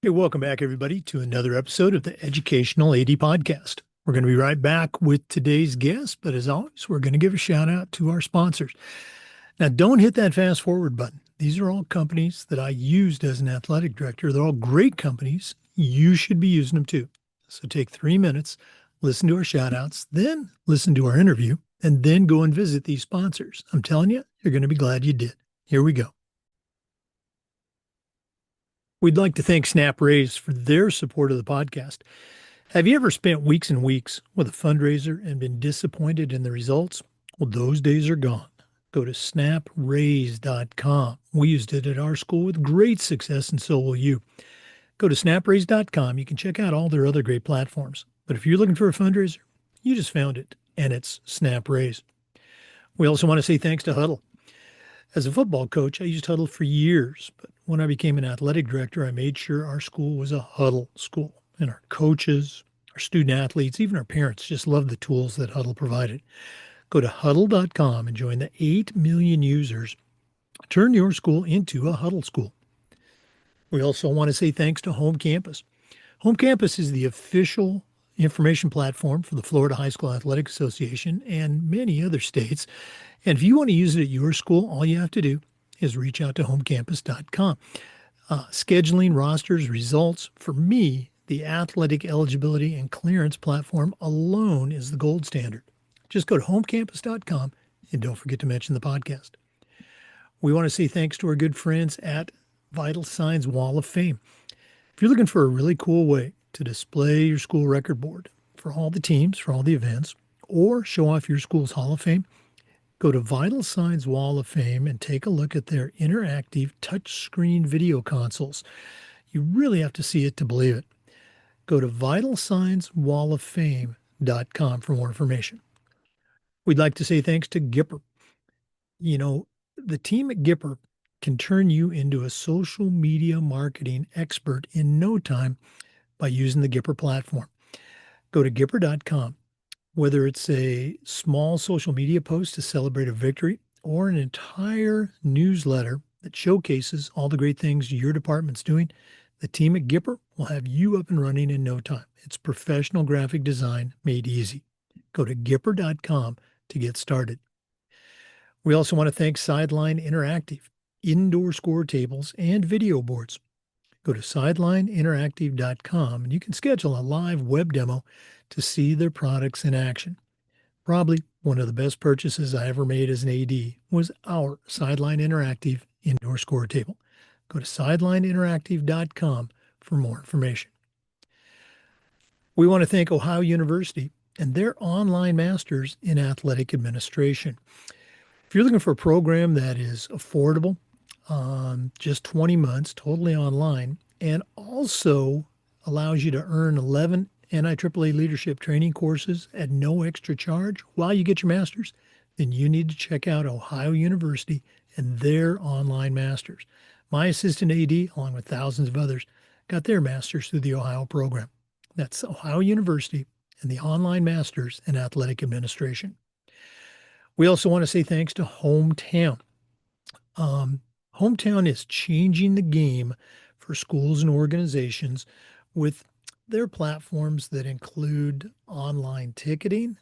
Hey, welcome back, everybody, to another episode of the Educational AD Podcast. We're going to be right back with today's guest, but as always, we're going to give a shout out to our sponsors. Now, don't hit that fast forward button. These are all companies that I used as an athletic director. They're all great companies. You should be using them too. So take 3 minutes, listen to our shout outs, then listen to our interview, and then go and visit these sponsors. I'm telling you, you're going to be glad you did. Here we go. We'd like to thank Snap Raise for their support of the podcast. Have you ever spent weeks and weeks with a fundraiser and been disappointed in the results? Well, those days are gone. Go to snapraise.com. We used it at our school with great success, and so will you. Go to snapraise.com. You can check out all their other great platforms. But if you're looking for a fundraiser, you just found it, and it's Snap Raise. We also want to say thanks to Huddle. As a football coach, I used Huddle for years, but when I became an athletic director, I made sure our school was a Huddle school. And our coaches, our student athletes, even our parents just loved the tools that Huddle provided. Go to huddle.com and join the 8 million users. Turn your school into a Huddle school. We also want to say thanks to Home Campus. Home Campus is the official information platform for the Florida High School Athletic Association and many other states. And if you want to use it at your school, all you have to do is reach out to homecampus.com. Scheduling, rosters, results. For me, the athletic eligibility and clearance platform alone is the gold standard. Just go to homecampus.com and don't forget to mention the podcast. We want to say thanks to our good friends at Vital Signs Wall of Fame. If you're looking for a really cool way to display your school record board for all the teams, for all the events, or show off your school's Hall of Fame, go to Vital Signs Wall of Fame and take a look at their interactive touchscreen video consoles. You really have to see it to believe it. Go to vitalsignswalloffame.com for more information. We'd like to say thanks to Gipper. You know, the team at Gipper can turn you into a social media marketing expert in no time by using the Gipper platform. Go to Gipper.com. Whether it's a small social media post to celebrate a victory or an entire newsletter that showcases all the great things your department's doing, the team at Gipper will have you up and running in no time. It's professional graphic design made easy. Go to Gipper.com to get started. We also want to thank Sideline Interactive, indoor score tables and video boards. Go to sidelineinteractive.com and you can schedule a live web demo to see their products in action. Probably one of the best purchases I ever made as an AD was our Sideline Interactive indoor score table. Go to sidelineinteractive.com for more information. We want to thank Ohio University and their online masters in athletic administration. If you're looking for a program that is affordable, just 20 months, totally online, and also allows you to earn 11 NIAAA leadership training courses at no extra charge while you get your master's, then you need to check out Ohio University and their online masters. My assistant AD, along with thousands of others, got their master's through the Ohio program. That's Ohio University and the online masters in athletic administration. We also want to say thanks to Hometown. Hometown is changing the game for schools and organizations with their platforms that include online ticketing,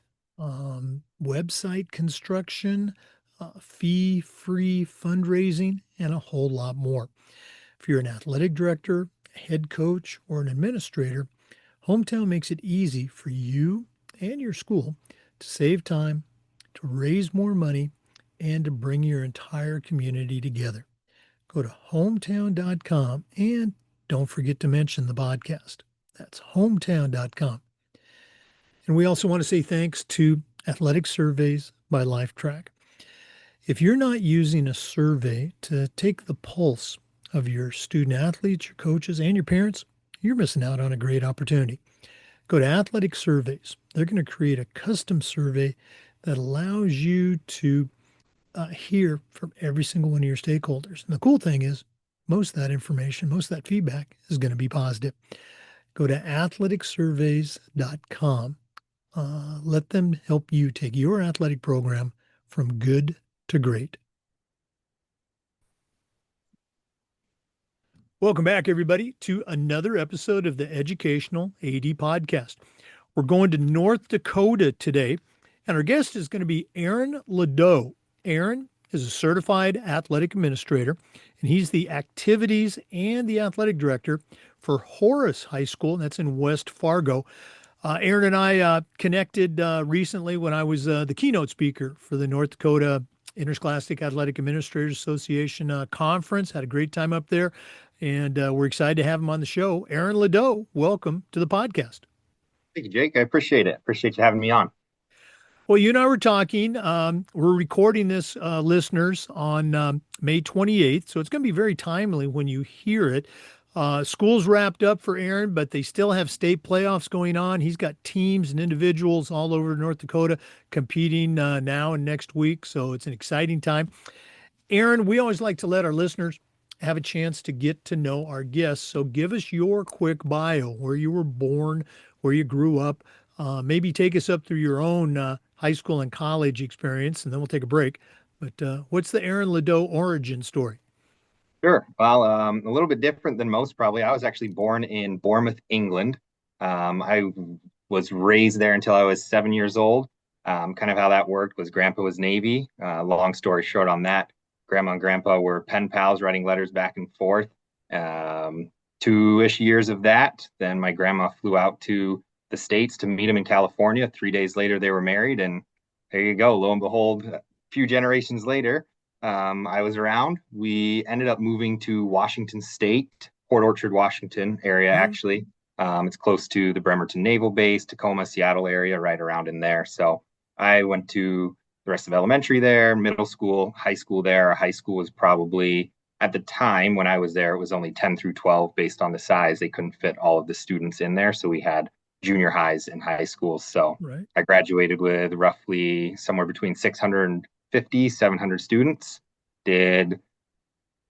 website construction, fee-free fundraising, and a whole lot more. If you're an athletic director, a head coach, or an administrator, Hometown makes it easy for you and your school to save time, to raise more money, and to bring your entire community together. Go to hometown.com and don't forget to mention the podcast. That's hometown.com. And we also want to say thanks to Athletic Surveys by LifeTrack. If you're not using a survey to take the pulse of your student athletes, your coaches, and your parents, you're missing out on a great opportunity. Go to Athletic Surveys. They're going to create a custom survey that allows you to hear from every single one of your stakeholders. And the cool thing is, most of that information, most of that feedback is going to be positive. Go to athleticsurveys.com. Let them help you take your athletic program from good to great. Welcome back, everybody, to another episode of the Educational AD Podcast. We're going to North Dakota today, and our guest is going to be Aaron Deaux. Aaron is a certified athletic administrator, and he's the activities and the athletic director for Horace High School, and that's in West Fargo. Aaron and I connected recently when I was the keynote speaker for the North Dakota Interscholastic Athletic Administrators Association conference. Had a great time up there, and we're excited to have him on the show. Aaron Deaux, welcome to the podcast. Thank you, Jake. I appreciate it. Appreciate you having me on. Well, you and I were talking. We're recording this, listeners, on May 28th, so it's going to be very timely when you hear it. School's wrapped up for Aaron, but they still have state playoffs going on. He's got teams and individuals all over North Dakota competing now and next week, so it's an exciting time. Aaron, we always like to let our listeners have a chance to get to know our guests. So give us your quick bio, where you were born, where you grew up. Maybe take us up through your own high school and college experience, and then we'll take a break. But what's the Aaron Deaux origin story? Sure. Well, a little bit different than most, probably. I was actually born in Bournemouth, England. I was raised there until I was 7 years old. Kind of how that worked was Grandpa was Navy. Long story short on that, Grandma and Grandpa were pen pals, writing letters back and forth. 2-ish years of that. Then my grandma flew out to the States to meet him in California. 3 days later, they were married, and there you go. Lo and behold, a few generations later, I was around. We ended up moving to Washington State, Port Orchard, Washington area, Oh, actually. It's close to the Bremerton Naval Base, Tacoma, Seattle area, right around in there. So I went to the rest of elementary there, middle school, high school there. Our high school was probably, at the time when I was there, it was only 10 through 12 based on the size. They couldn't fit all of the students in there. So we had junior highs and high schools. So right. I graduated with roughly somewhere between 650, 700 students. Did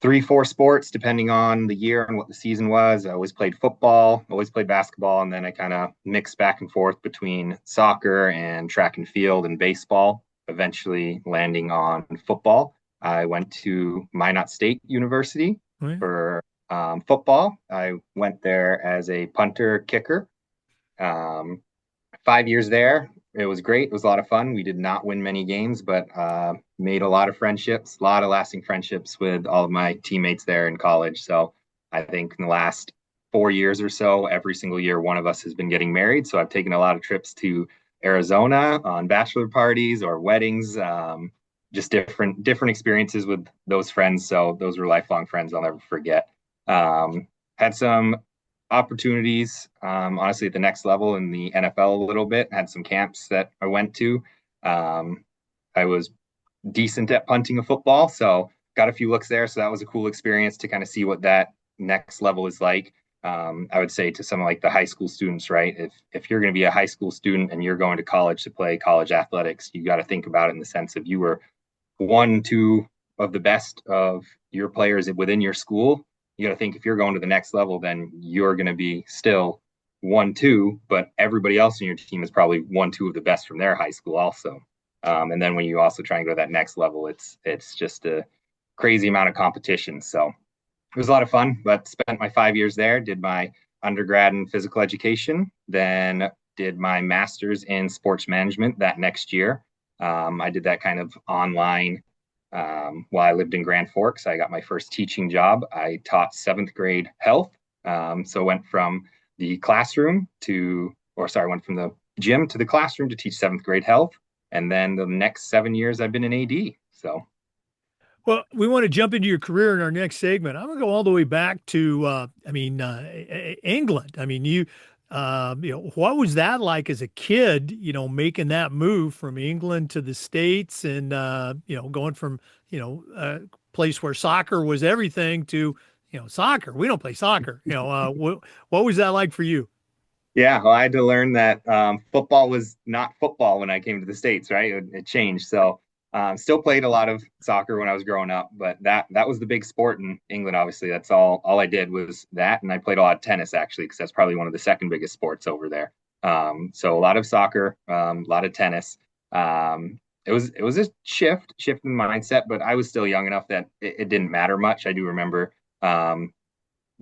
3, 4 sports depending on the year and what the season was. I always played football, always played basketball, and then I kind of mixed back and forth between soccer and track and field and baseball, eventually landing on football. I went to Minot State University Right. for football. I went there as a punter kicker. Um, 5 years there. It was great. It was a lot of fun. We did not win many games, but made a lot of friendships, a lot of lasting friendships with all of my teammates there in college. So I think in the last 4 years or so, every single year, one of us has been getting married. So I've taken a lot of trips to Arizona on bachelor parties or weddings, just different experiences with those friends. So those were lifelong friends I'll never forget. Had some opportunities, honestly, at the next level in the NFL a little bit. Had some camps that I went to. Um, I was decent at punting a football, so got a few looks there. So that was a cool experience to kind of see what that next level is like. I would say to some like the high school students, right? If you're going to be a high school student and you're going to college to play college athletics, you got to think about it in the sense of you were 1, 2 of the best of your players within your school. You got to think if you're going to the next level, then you're going to be still 1, 2, but everybody else in your team is probably 1, 2 of the best from their high school also. And then when you also try and go to that next level, it's just a crazy amount of competition. So it was a lot of fun, but spent my 5 years there, did my undergrad in physical education, then did my master's in sports management that next year. I did that kind of online while I lived in Grand Forks. I got my first teaching job. I taught seventh grade health. So went from the classroom to, or sorry, went from the gym to the classroom to teach seventh grade health. And then the next 7 years, I've been an AD. So Well, we want to jump into your career in our next segment. I'm going to go all the way back to, England. I mean, what was that like as a kid, making that move from England to the States and, going from, a place where soccer was everything to, soccer. We don't play soccer. What was that like for you? yeah, well, I had to learn that football was not football when I came to the States, right? It changed. So still played a lot of soccer when I was growing up, but that was the big sport in England. Obviously, that's all I did was that, and I played a lot of tennis actually, because that's probably one of the second biggest sports over there. So a lot of soccer, a lot of tennis. It was a shift in mindset, but I was still young enough that it didn't matter much. I do remember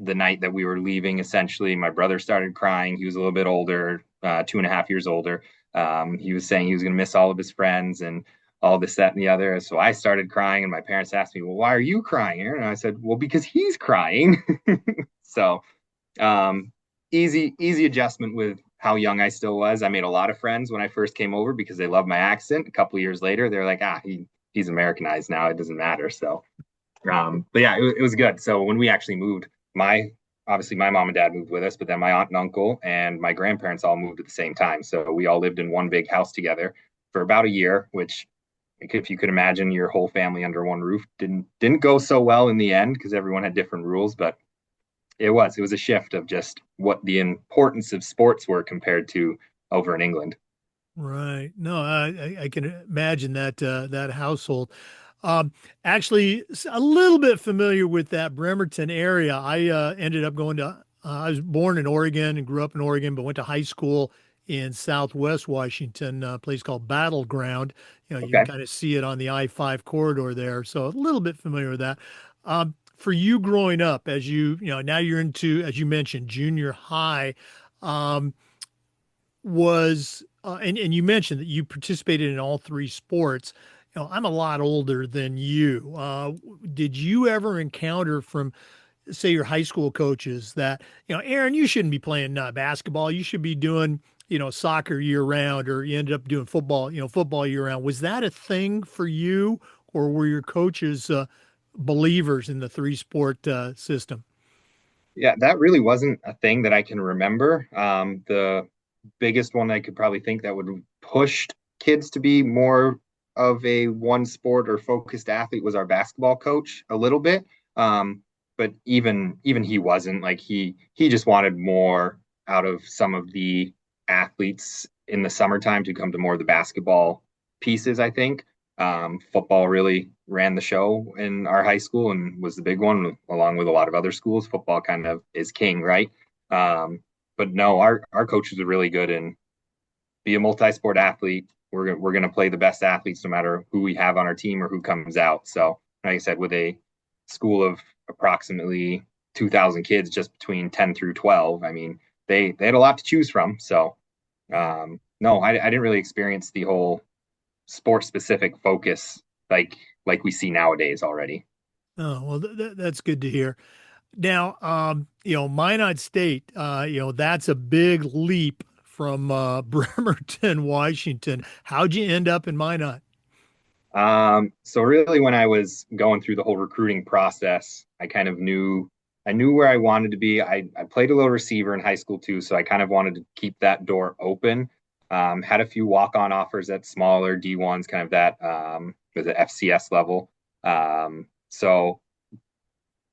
the night that we were leaving, essentially, my brother started crying. He was a little bit older, 2.5 years older. He was saying he was going to miss all of his friends and all this, that, and the other. So I started crying, and my parents asked me, "Well, why are you crying, Aaron?" And I said, "Well, because he's crying." So um, easy adjustment with how young I still was. I made a lot of friends when I first came over because they loved my accent. A couple of years later, they're like, he's Americanized now. It doesn't matter. So but yeah, it was good. So when we actually moved, my obviously my mom and dad moved with us, but then my aunt and uncle and my grandparents all moved at the same time. So we all lived in one big house together for about a year, which if you could imagine your whole family under one roof didn't go so well in the end because everyone had different rules, but it was a shift of just what the importance of sports were compared to over in England. Right. No, I can imagine that that household. Actually, a little bit familiar with that Bremerton area. I ended up going to. I was born in Oregon and grew up in Oregon, but went to high school in Southwest Washington, a place called Battleground. You can Okay. kind of see it on the I-5 corridor there, so a little bit familiar with that. For you growing up, as now you're into, as you mentioned, junior high. Um, was and you mentioned that you participated in all three sports. I'm a lot older than you. Did you ever encounter from, say, your high school coaches that, Aaron, you shouldn't be playing basketball. You should be doing, soccer year round, or you ended up doing football, football year round. Was that a thing for you, or were your coaches believers in the three sport system? Yeah, that really wasn't a thing that I can remember. The biggest one I could probably think that would push kids to be more of a one sport or focused athlete was our basketball coach a little bit. But even he wasn't like he just wanted more out of some of the athletes in the summertime to come to more of the basketball pieces, I think. Football really ran the show in our high school and was the big one, along with a lot of other schools. Football kind of is king, right? But no, our coaches are really good in be a multi-sport athlete. We're gonna play the best athletes no matter who we have on our team or who comes out. So, like I said, with a school of approximately 2,000 kids, just between 10 through 12, I mean, they had a lot to choose from. So, no, I didn't really experience the whole sport specific focus like we see nowadays already. Oh, well, that's good to hear. Now, Minot State, that's a big leap from Bremerton, Washington. How'd you end up in Minot? So really when I was going through the whole recruiting process, I knew where I wanted to be. I played a little receiver in high school too, so I kind of wanted to keep that door open. Had a few walk-on offers at smaller D1s, kind of that with the FCS level. So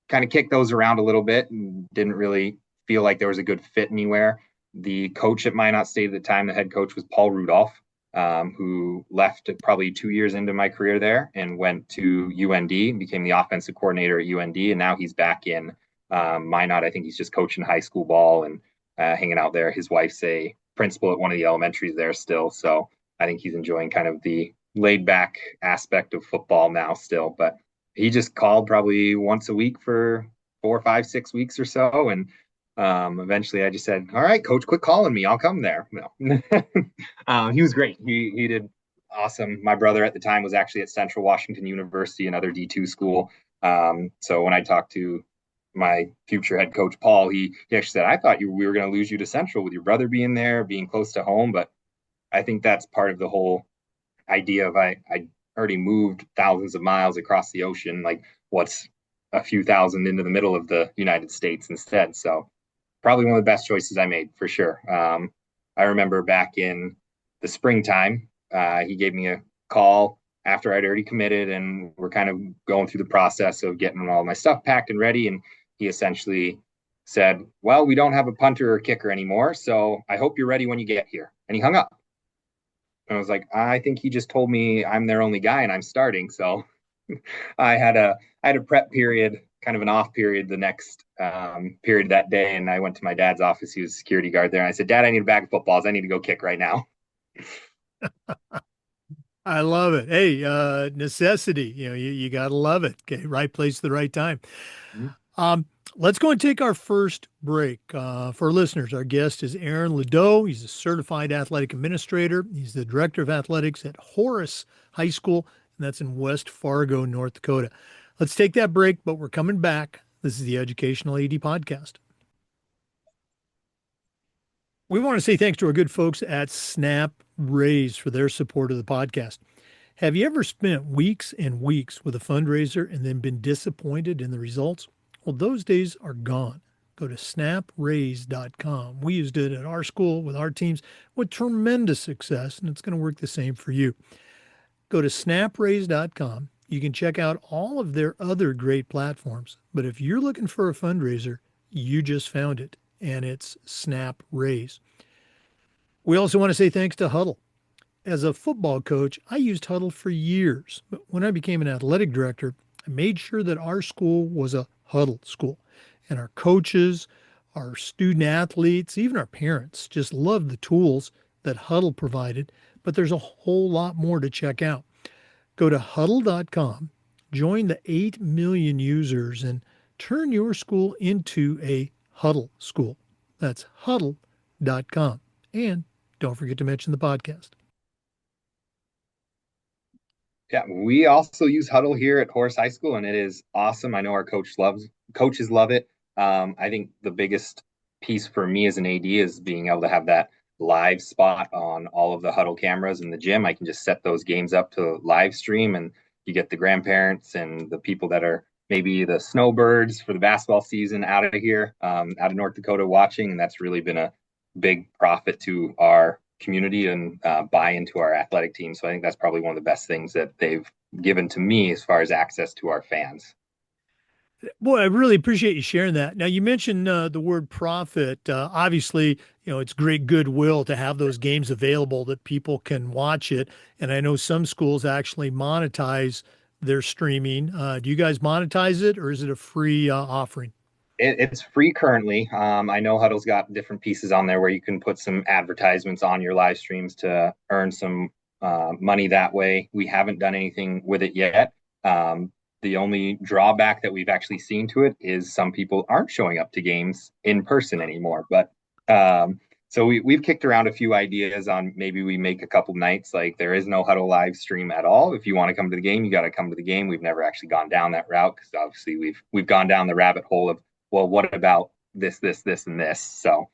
kind of kicked those around a little bit and didn't really feel like there was a good fit anywhere. The coach at Minot State at the time, the head coach was Paul Rudolph, who left probably 2 years into my career there and went to UND and became the offensive coordinator at UND. And now he's back in Minot. I think he's just coaching high school ball and hanging out there. His wife's a principal at one of the elementaries there still. So I think he's enjoying kind of the laid back aspect of football now still. But he just called probably once a week for 4, 5, 6 weeks or so. And eventually I just said, all right, coach, quit calling me. I'll come there. No. He was great. He did awesome. My brother at the time was actually at Central Washington University, another D2 school. So when I talked to my future head coach, Paul, he actually said, I thought we were going to lose you to Central with your brother being there, being close to home. But I think that's part of the whole idea of I already moved thousands of miles across the ocean. Like, what's a few thousand into the middle of the United States instead? So, probably one of the best choices I made for sure. I remember back in the springtime, he gave me a call after I'd already committed, and we're kind of going through the process of getting all my stuff packed and ready. And he essentially said, "Well, we don't have a punter or kicker anymore, so I hope you're ready when you get here." And he hung up. And I was like, I think he just told me I'm their only guy and I'm starting. So I had a prep period, kind of an off period the next period that day. And I went to my dad's office. He was a security guard there. And I said, Dad, I need a bag of footballs. I need to go kick right now. I love it. Hey, necessity. You got to love it. Okay, right place at the right time. Let's go and take our first break. For our listeners, our guest is Aaron Deaux. He's a certified athletic administrator. He's the director of athletics at Horace High School, and that's in West Fargo, North Dakota. Let's take that break, but we're coming back. This is the Educational AD Podcast. We want to say thanks to our good folks at Snap Raise for their support of the podcast. Have you ever spent weeks and weeks with a fundraiser and then been disappointed in the results? Well, those days are gone. Go to snapraise.com. We used it at our school with our teams with tremendous success, and it's going to work the same for you. Go to snapraise.com. You can check out all of their other great platforms. But if you're looking for a fundraiser, you just found it, and it's Snap Raise. We also want to say thanks to Huddle. As a football coach, I used Huddle for years. But when I became an athletic director, I made sure that our school was a Huddle school. And our coaches, our student athletes, even our parents just loved the tools that Huddle provided. But there's a whole lot more to check out. Go to huddle.com, join the 8 million users, and turn your school into a Huddle school. That's huddle.com. And don't forget to mention the podcast. Yeah, we also use Huddle here at Horace High School, and it is awesome. I know our coaches love it. I think the biggest piece for me as an AD is being able to have that live spot on all of the Huddle cameras in the gym. I can just set those games up to live stream, and you get the grandparents and the people that are maybe the snowbirds for the basketball season out of here, out of North Dakota watching, and that's really been a big profit to our community and buy into our athletic team. So I think that's probably one of the best things that they've given to me as far as access to our fans. Boy, I really appreciate you sharing that. Now, you mentioned the word profit. Obviously, it's great goodwill to have those games available that people can watch it. And I know some schools actually monetize their streaming. Do you guys monetize it, or is it a free offering? It's free currently. I know Huddle's got different pieces on there where you can put some advertisements on your live streams to earn some money that way. We haven't done anything with it yet. The only drawback that we've actually seen to it is some people aren't showing up to games in person anymore. But so we've kicked around a few ideas on maybe we make a couple nights like there is no Huddle live stream at all. If you want to come to the game, you got to come to the game. We've never actually gone down that route because obviously we've gone down the rabbit hole of, well, what about this, and this? So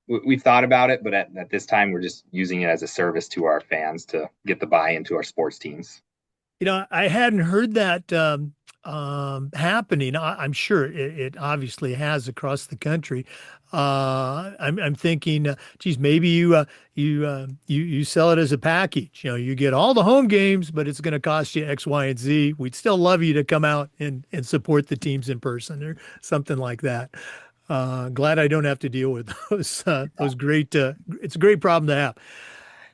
we've thought about it, but at this time, we're just using it as a service to our fans to get the buy-in to our sports teams. I hadn't heard that happening. I'm sure it obviously has across the country. I'm thinking, geez, maybe you sell it as a package. You get all the home games, but it's going to cost you X, Y, and Z. We'd still love you to come out and support the teams in person or something like that. Glad I don't have to deal with those great. It's a great problem to have.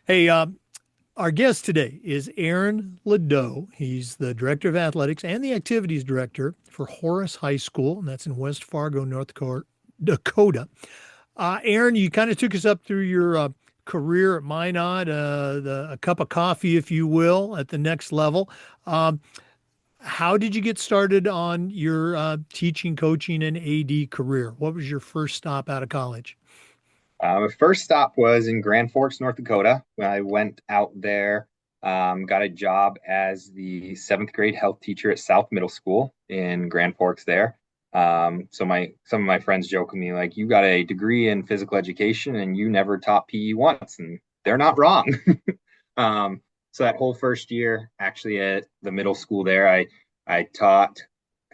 Hey, our guest today is Aaron Deaux. He's the director of athletics and the activities director for Horace High School, and that's in West Fargo, North Dakota. Aaron, you kind of took us up through your career at Minot, a cup of coffee, if you will, at the next level. How did you get started on your teaching, coaching, and AD career? What was your first stop out of college? My first stop was in Grand Forks, North Dakota. When I went out there, got a job as the seventh grade health teacher at South Middle School in Grand Forks there. So some of my friends joke with me like, "You got a degree in physical education and you never taught PE once," and they're not wrong. So that whole first year, actually at the middle school there, I taught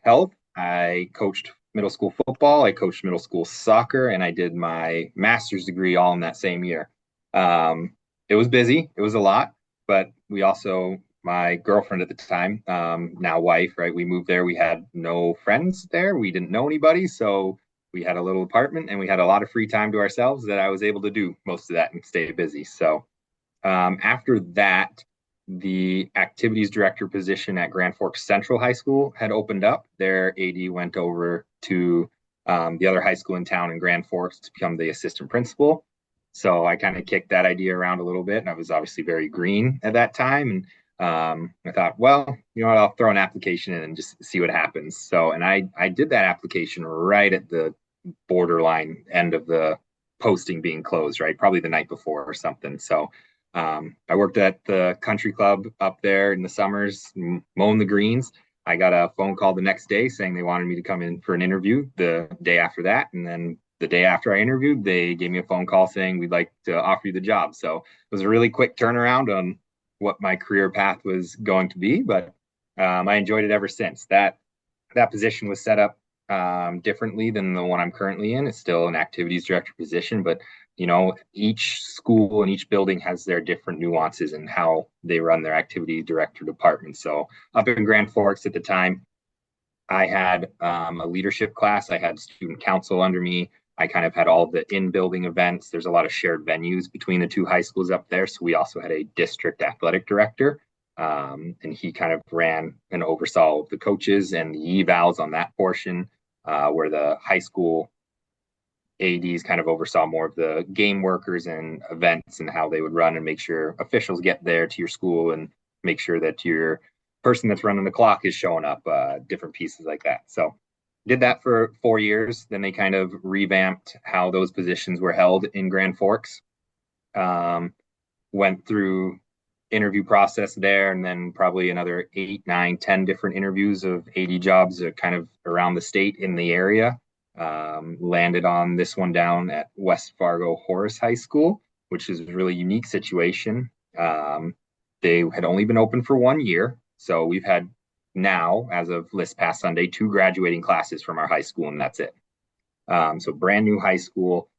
health. I coached middle school football. I coached middle school soccer, and I did my master's degree all in that same year. It was busy. It was a lot, but we also, my girlfriend at the time, now wife, right? We moved there. We had no friends there. We didn't know anybody. So we had a little apartment and we had a lot of free time to ourselves that I was able to do most of that and stay busy. So after that, the activities director position at Grand Forks Central High School had opened up. Their AD went over to the other high school in town in Grand Forks to become the assistant principal. So I kind of kicked that idea around a little bit, and I was obviously very green at that time. I thought, well, you know what, I'll throw an application in and just see what happens. So, and I did that application right at the borderline end of the posting being closed, right? Probably the night before or something. So, I worked at the country club up there in the summers, mowing the greens. I got a phone call the next day saying they wanted me to come in for an interview the day after that. And then the day after I interviewed, they gave me a phone call saying we'd like to offer you the job. So it was a really quick turnaround on what my career path was going to be, but I enjoyed it ever since. That position was set up differently than the one I'm currently in. It's still an activities director position, but you know, each school and each building has their different nuances and how they run their activity director department. So up in Grand Forks at the time, I had a leadership class. I had student council under me. I kind of had all the in-building events. There's a lot of shared venues between the two high schools up there. So we also had a district athletic director, and he kind of ran and oversaw the coaches and the evals on that portion, where the high school ADs kind of oversaw more of the game workers and events and how they would run and make sure officials get there to your school and make sure that your person that's running the clock is showing up, different pieces like that. So did that for 4 years. Then they kind of revamped how those positions were held in Grand Forks. Um, Went through interview process there and then probably another 8, 9, 10 different interviews of AD jobs kind of around the state in the area. Landed on this one down at West Fargo Horace High School, which is a really unique situation. They had only been open for 1 year. So we've had now, as of this past Sunday, 2 graduating classes from our high school, and that's it. So brand new high school,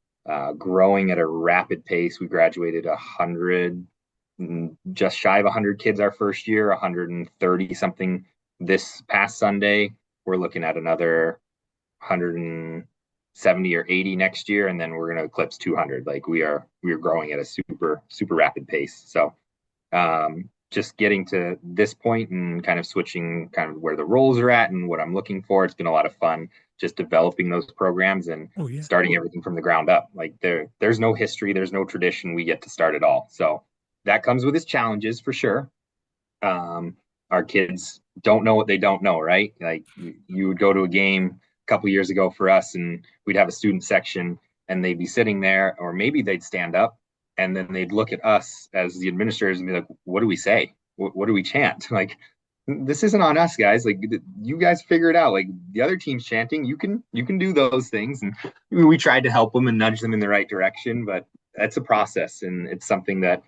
growing at a rapid pace. We graduated 100, just shy of 100 kids our first year, 130 something this past Sunday. We're looking at another 170 or 80 next year, and then we're going to eclipse 200. Like we are growing at a super rapid pace. So just getting to this point and kind of switching kind of where the roles are at and what I'm looking for. It's been a lot of fun just developing those programs and Oh, yeah. starting everything from the ground up. Like there's no history, there's no tradition. We get to start it all. So that comes with its challenges for sure. Our kids don't know what they don't know, right? Like you would go to a game a couple years ago for us, and we'd have a student section, and they'd be sitting there, or maybe they'd stand up, and then they'd look at us as the administrators and be like, "What do we say? What do we chant?" Like, this isn't on us, guys. Like, you guys figure it out. Like the other team's chanting, you can do those things, and we tried to help them and nudge them in the right direction, but that's a process, and it's something that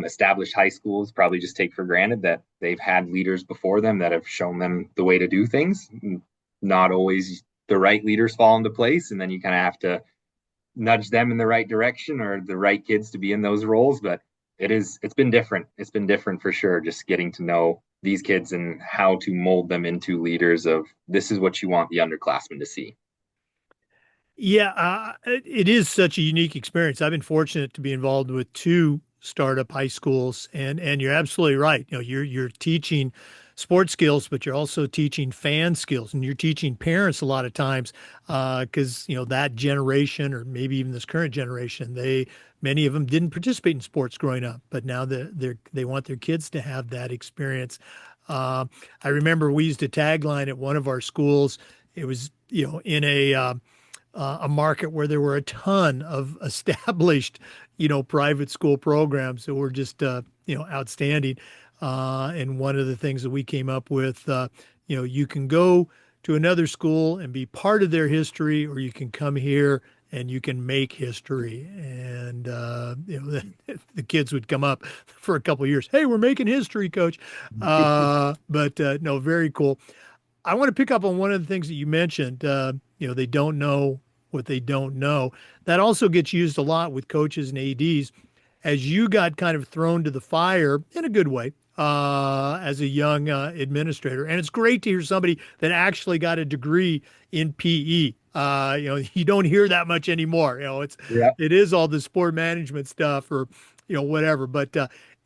established high schools probably just take for granted that they've had leaders before them that have shown them the way to do things. Not always the right leaders fall into place, and then you kind of have to nudge them in the right direction or the right kids to be in those roles. But it's been different. It's been different for sure, just getting to know these kids and how to mold them into leaders of this is what you want the underclassmen to see. Yeah, it is such a unique experience. I've been fortunate to be involved with two startup high schools, and you're absolutely right. You know, you're teaching sports skills, but you're also teaching fan skills, and you're teaching parents a lot of times because you know that generation, or maybe even this current generation, many of them didn't participate in sports growing up, but now they want their kids to have that experience. I remember we used a tagline at one of our schools. It was, you know, in a market where there were a ton of established, you know, private school programs that were just, you know, outstanding. And one of the things that we came up with, you know, you can go to another school and be part of their history, or you can come here and you can make history. And, you know, the kids would come up for a couple of years. Hey, we're making history, coach. But no, very cool. I want to pick up on one of the things that you mentioned. You know, they don't know what they don't know. That also gets used a lot with coaches and ADs as you got kind of thrown to the fire in a good way as a young administrator. And it's great to hear somebody that actually got a degree in PE. You know, you don't hear that much anymore. You know, Yeah. it is all the sport management stuff or, you know, whatever. But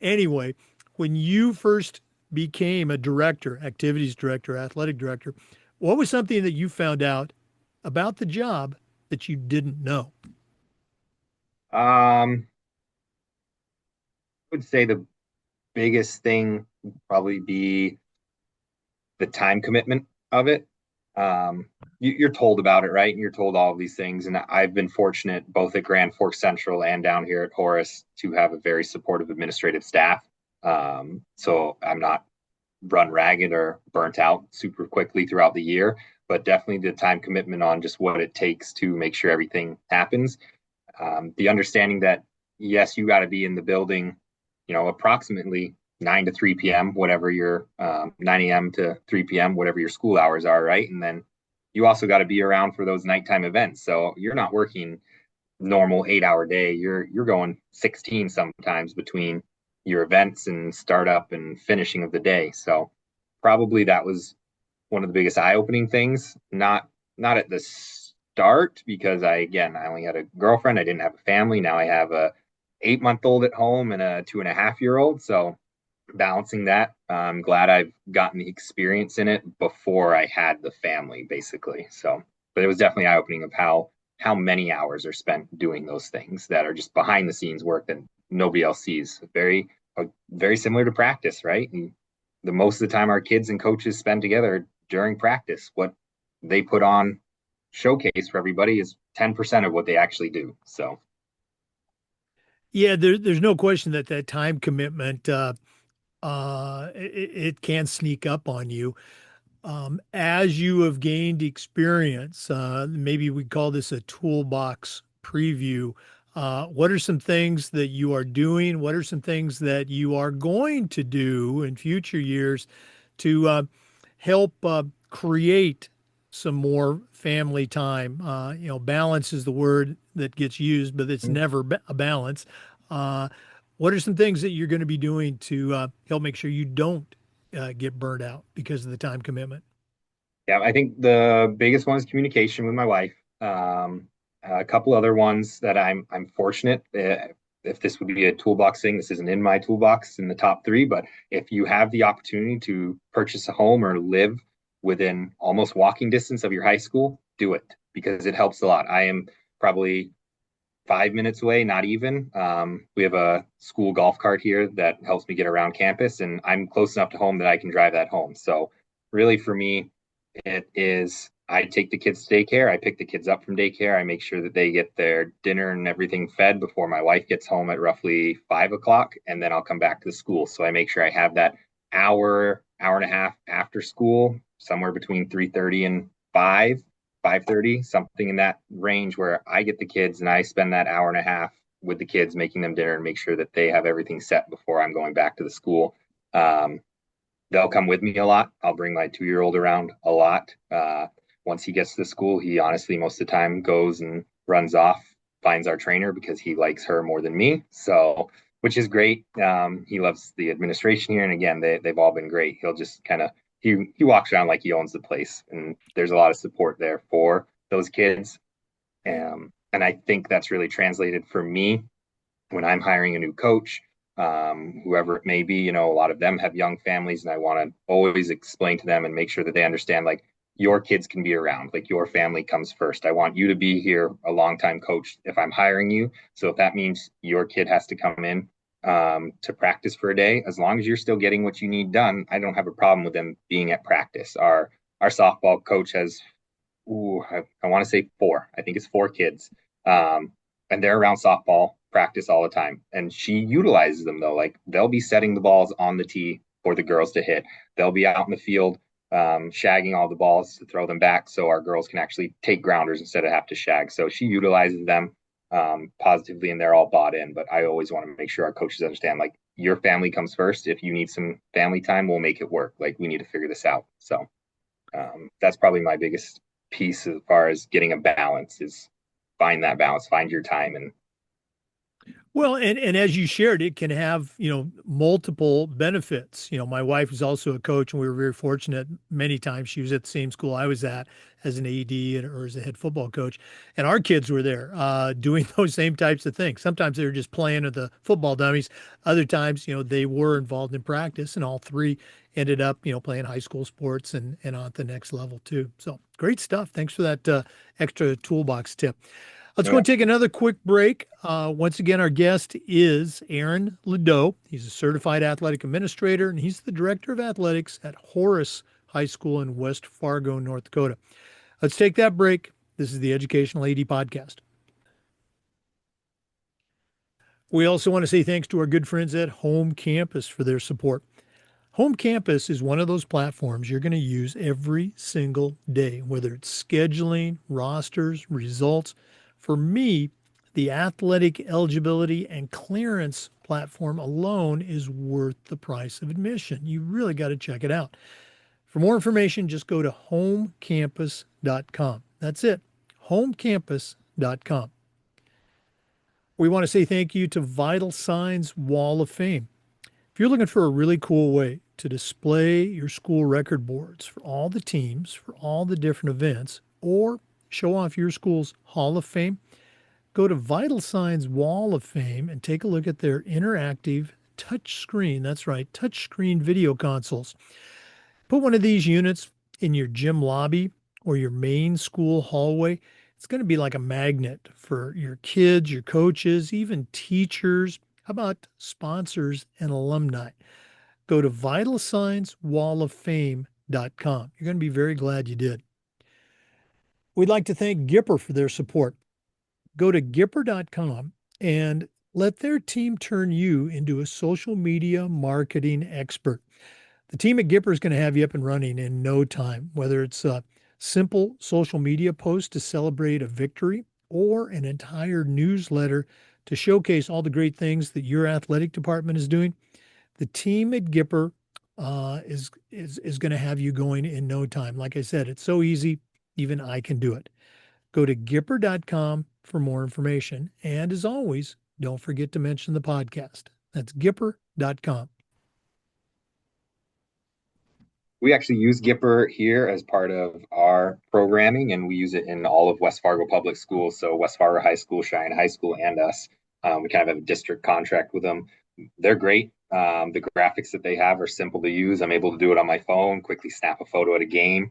anyway, when you first became a director, activities director, athletic director, what was something that you found out about the job that you didn't know? I would say the biggest thing. probably be the time commitment of it. Um, you're told about it, right? And you're told all of these things. And I've been fortunate both at Grand Forks Central and down here at Horace to have a very supportive administrative staff. So I'm not run ragged or burnt out super quickly throughout the year, but definitely the time commitment on just what it takes to make sure everything happens. The understanding that, yes, you got to be in the building, approximately 9 to 3 p.m., whatever your 9 a.m. to 3 p.m., whatever your school hours are, right? And then you also got to be around for those nighttime events. So you're not working normal 8 hour day. You're going 16 sometimes between your events and startup and finishing of the day. So probably that was one of the biggest eye-opening things. Not at the start because I only had a girlfriend. I didn't have a family. Now I have a 8 month old at home and a 2.5 year old. So balancing that, I'm glad I've gotten the experience in it before I had the family, basically. So, but it was definitely eye-opening of how many hours are spent doing those things that are just behind the scenes work that nobody else sees. Very similar to practice, right? And the most of the time our kids and coaches spend together during practice, what they put on showcase for everybody is 10% of what they actually do. So Yeah, there's no question that that time commitment it can sneak up on you. As you have gained experience, maybe we call this a toolbox preview. What are some things that you are doing? What are some things that you are going to do in future years to help create some more family time? Balance is the word that gets used, but it's never a balance. Uh, what are some things that you're going to be doing to help make sure you don't get burned out because of the time commitment? yeah, I think the biggest one is communication with my wife. A couple other ones that I'm fortunate. If this would be a toolbox thing, this isn't in my toolbox in the top three. But if you have the opportunity to purchase a home or live within almost walking distance of your high school, do it because it helps a lot. I am probably 5 minutes away, not even. We have a school golf cart here that helps me get around campus, and I'm close enough to home that I can drive that home. So, really, for me, it is I take the kids to daycare. I pick the kids up from daycare. I make sure that they get their dinner and everything fed before my wife gets home at roughly 5 o'clock, and then I'll come back to the school. So I make sure I have that hour and a half after school, somewhere between 3:30 and 5:30, something in that range where I get the kids and I spend that hour and a half with the kids, making them dinner and make sure that they have everything set before I'm going back to the school. Um, they'll come with me a lot. I'll bring my 2 year old around a lot. Once he gets to the school, he honestly most of the time goes and runs off, finds our trainer because he likes her more than me. So, which is great. He loves the administration here, and again, they've all been great. He'll just kind of he walks around like he owns the place, and there's a lot of support there for those kids. And I think that's really translated for me when I'm hiring a new coach, whoever it may be. A lot of them have young families, and I want to always explain to them and make sure that they understand like your kids can be around, like your family comes first. I want you to be here, a long time coach, if I'm hiring you. So if that means your kid has to come in to practice for a day, as long as you're still getting what you need done, I don't have a problem with them being at practice. Our softball coach has, I want to say four. I think it's four kids. Um, and they're around softball practice all the time. And she utilizes them though. Like they'll be setting the balls on the tee for the girls to hit. They'll be out in the field shagging all the balls to throw them back so our girls can actually take grounders instead of have to shag. So she utilizes them positively and they're all bought in. But I always want to make sure our coaches understand like your family comes first. If you need some family time, we'll make it work. Like we need to figure this out. So that's probably my biggest piece as far as getting a balance is find that balance, find your time. And Well, and as you shared, it can have, multiple benefits. My wife is also a coach, and we were very fortunate many times. She was at the same school I was at as an AD or as a head football coach. And our kids were there doing those same types of things. Sometimes they were just playing with the football dummies. Other times, they were involved in practice, and all three ended up, playing high school sports and on at the next level too. So great stuff. Thanks for that extra toolbox tip. Let's go Yeah. and take another quick break. Once again, our guest is Aaron Deaux. He's a certified athletic administrator, and he's the director of athletics at Horace High School in West Fargo, North Dakota. Let's take that break. This is the Educational AD Podcast. We also want to say thanks to our good friends at Home Campus for their support. Home Campus is one of those platforms you're going to use every single day, whether it's scheduling, rosters, results. For me, the athletic eligibility and clearance platform alone is worth the price of admission. You really got to check it out. For more information, just go to homecampus.com. That's it, homecampus.com. We want to say thank you to Vital Signs Wall of Fame. If you're looking for a really cool way to display your school record boards for all the teams, for all the different events, or show off your school's Hall of Fame, go to Vital Signs Wall of Fame and take a look at their interactive touch screen. That's right, touch screen video consoles. Put one of these units in your gym lobby or your main school hallway. It's going to be like a magnet for your kids, your coaches, even teachers. How about sponsors and alumni? Go to vitalsignswalloffame.com. You're going to be very glad you did. We'd like to thank Gipper for their support. Go to Gipper.com and let their team turn you into a social media marketing expert. The team at Gipper is going to have you up and running in no time, whether it's a simple social media post to celebrate a victory or an entire newsletter to showcase all the great things that your athletic department is doing. The team at Gipper is going to have you going in no time. Like I said, it's so easy, even I can do it. Go to Gipper.com for more information. And as always, don't forget to mention the podcast. That's Gipper.com. We actually use Gipper here as part of our programming, and we use it in all of West Fargo public schools. So West Fargo High School, Cheyenne High School, and us. We kind of have a district contract with them. They're great. The graphics that they have are simple to use. I'm able to do it on my phone, quickly snap a photo at a game,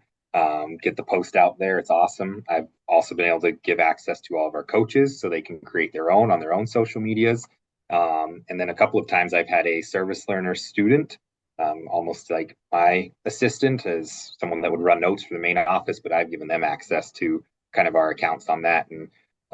get the post out there. It's awesome. I've also been able to give access to all of our coaches so they can create their own on their own social medias. And then a couple of times I've had a service learner student, almost like my assistant, as someone that would run notes for the main office, but I've given them access to kind of our accounts on that. And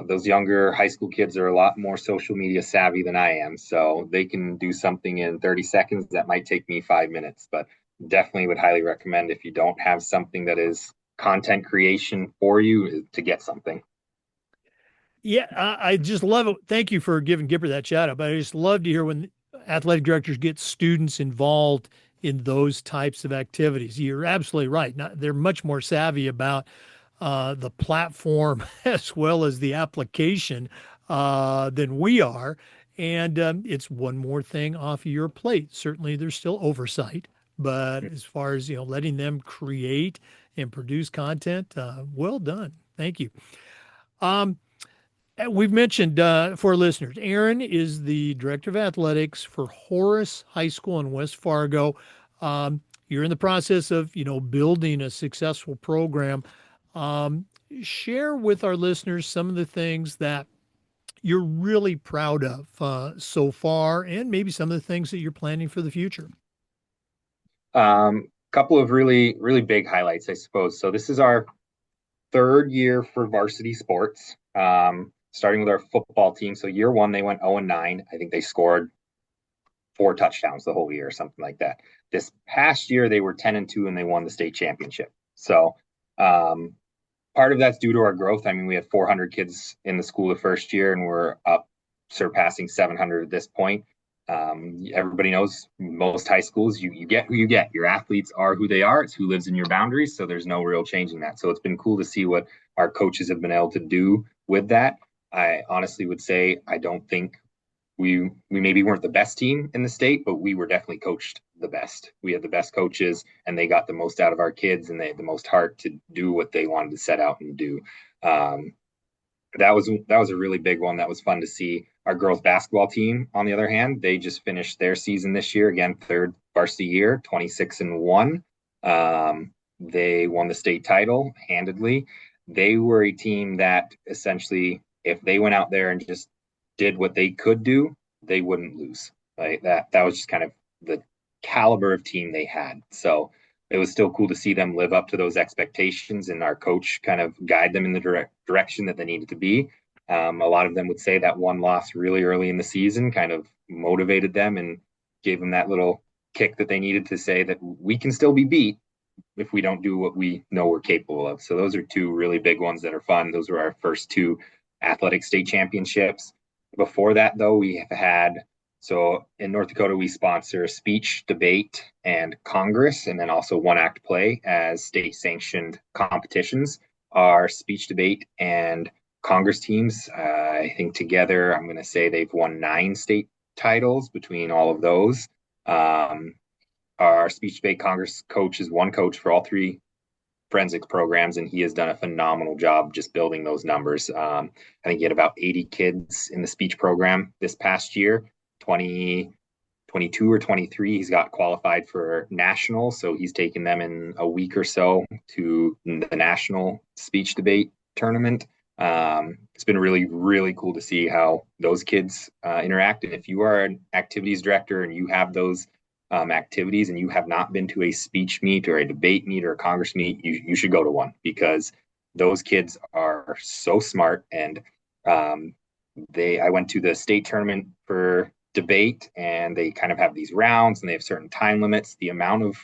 those younger high school kids are a lot more social media savvy than I am. So they can do something in 30 seconds that might take me 5 minutes, but definitely would highly recommend if you don't have something that is content creation for you to get something. Yeah, I just love it. Thank you for giving Gipper that shout out. But I just love to hear when athletic directors get students involved in those types of activities. You're absolutely right. They're much more savvy about the platform as well as the application than we are. And it's one more thing off of your plate. Certainly, there's still oversight, but as far as letting them create and produce content, well done. Thank you. Um, We've mentioned for listeners, Aaron is the director of athletics for Horace High School in West Fargo. You're in the process of, building a successful program. Um, Share with our listeners some of the things that you're really proud of so far, and maybe some of the things that you're planning for the future. Couple of really, really big highlights, I suppose. So this is our third year for varsity sports, starting with our football team. So year one, they went 0-9. I think they scored 4 touchdowns the whole year, or something like that. This past year, they were 10-2 and they won the state championship. So part of that's due to our growth. I mean, we had 400 kids in the school the first year, and we're up surpassing 700 at this point. Everybody knows most high schools, you get who you get. Your athletes are who they are. It's who lives in your boundaries. So there's no real changing that. So it's been cool to see what our coaches have been able to do with that. I honestly would say I don't think we maybe weren't the best team in the state, but we were definitely coached the best. We had the best coaches, and they got the most out of our kids, and they had the most heart to do what they wanted to set out and do. That was a really big one. That was fun to see. Our girls basketball team, on the other hand, they just finished their season this year, again, third varsity year, 26-1. They won the state title handedly. They were a team that essentially if they went out there and just did what they could do, they wouldn't lose. Right? That was just kind of the caliber of team they had. So it was still cool to see them live up to those expectations and our coach kind of guide them in the direction that they needed to be. A lot of them would say that one loss really early in the season kind of motivated them and gave them that little kick that they needed to say that we can still be beat if we don't do what we know we're capable of. So those are two really big ones that are fun. Those were our first two athletic state championships. Before that, though, we have had so in North Dakota, we sponsor speech, debate, and Congress, and then also one act play as state sanctioned competitions. Our speech, debate, and Congress teams, I think together, I'm going to say they've won 9 state titles between all of those. Our speech debate Congress coach is one coach for all 3 forensics programs, and he has done a phenomenal job just building those numbers. I think he had about 80 kids in the speech program this past year, 2022 or 23. He's got qualified for nationals, so he's taken them in a week or so to the national speech debate tournament. It's been really, really cool to see how those kids interact. And if you are an activities director and you have those activities and you have not been to a speech meet or a debate meet or a Congress meet, you should go to one because those kids are so smart. And I went to the state tournament for debate, and they kind of have these rounds and they have certain time limits. The amount of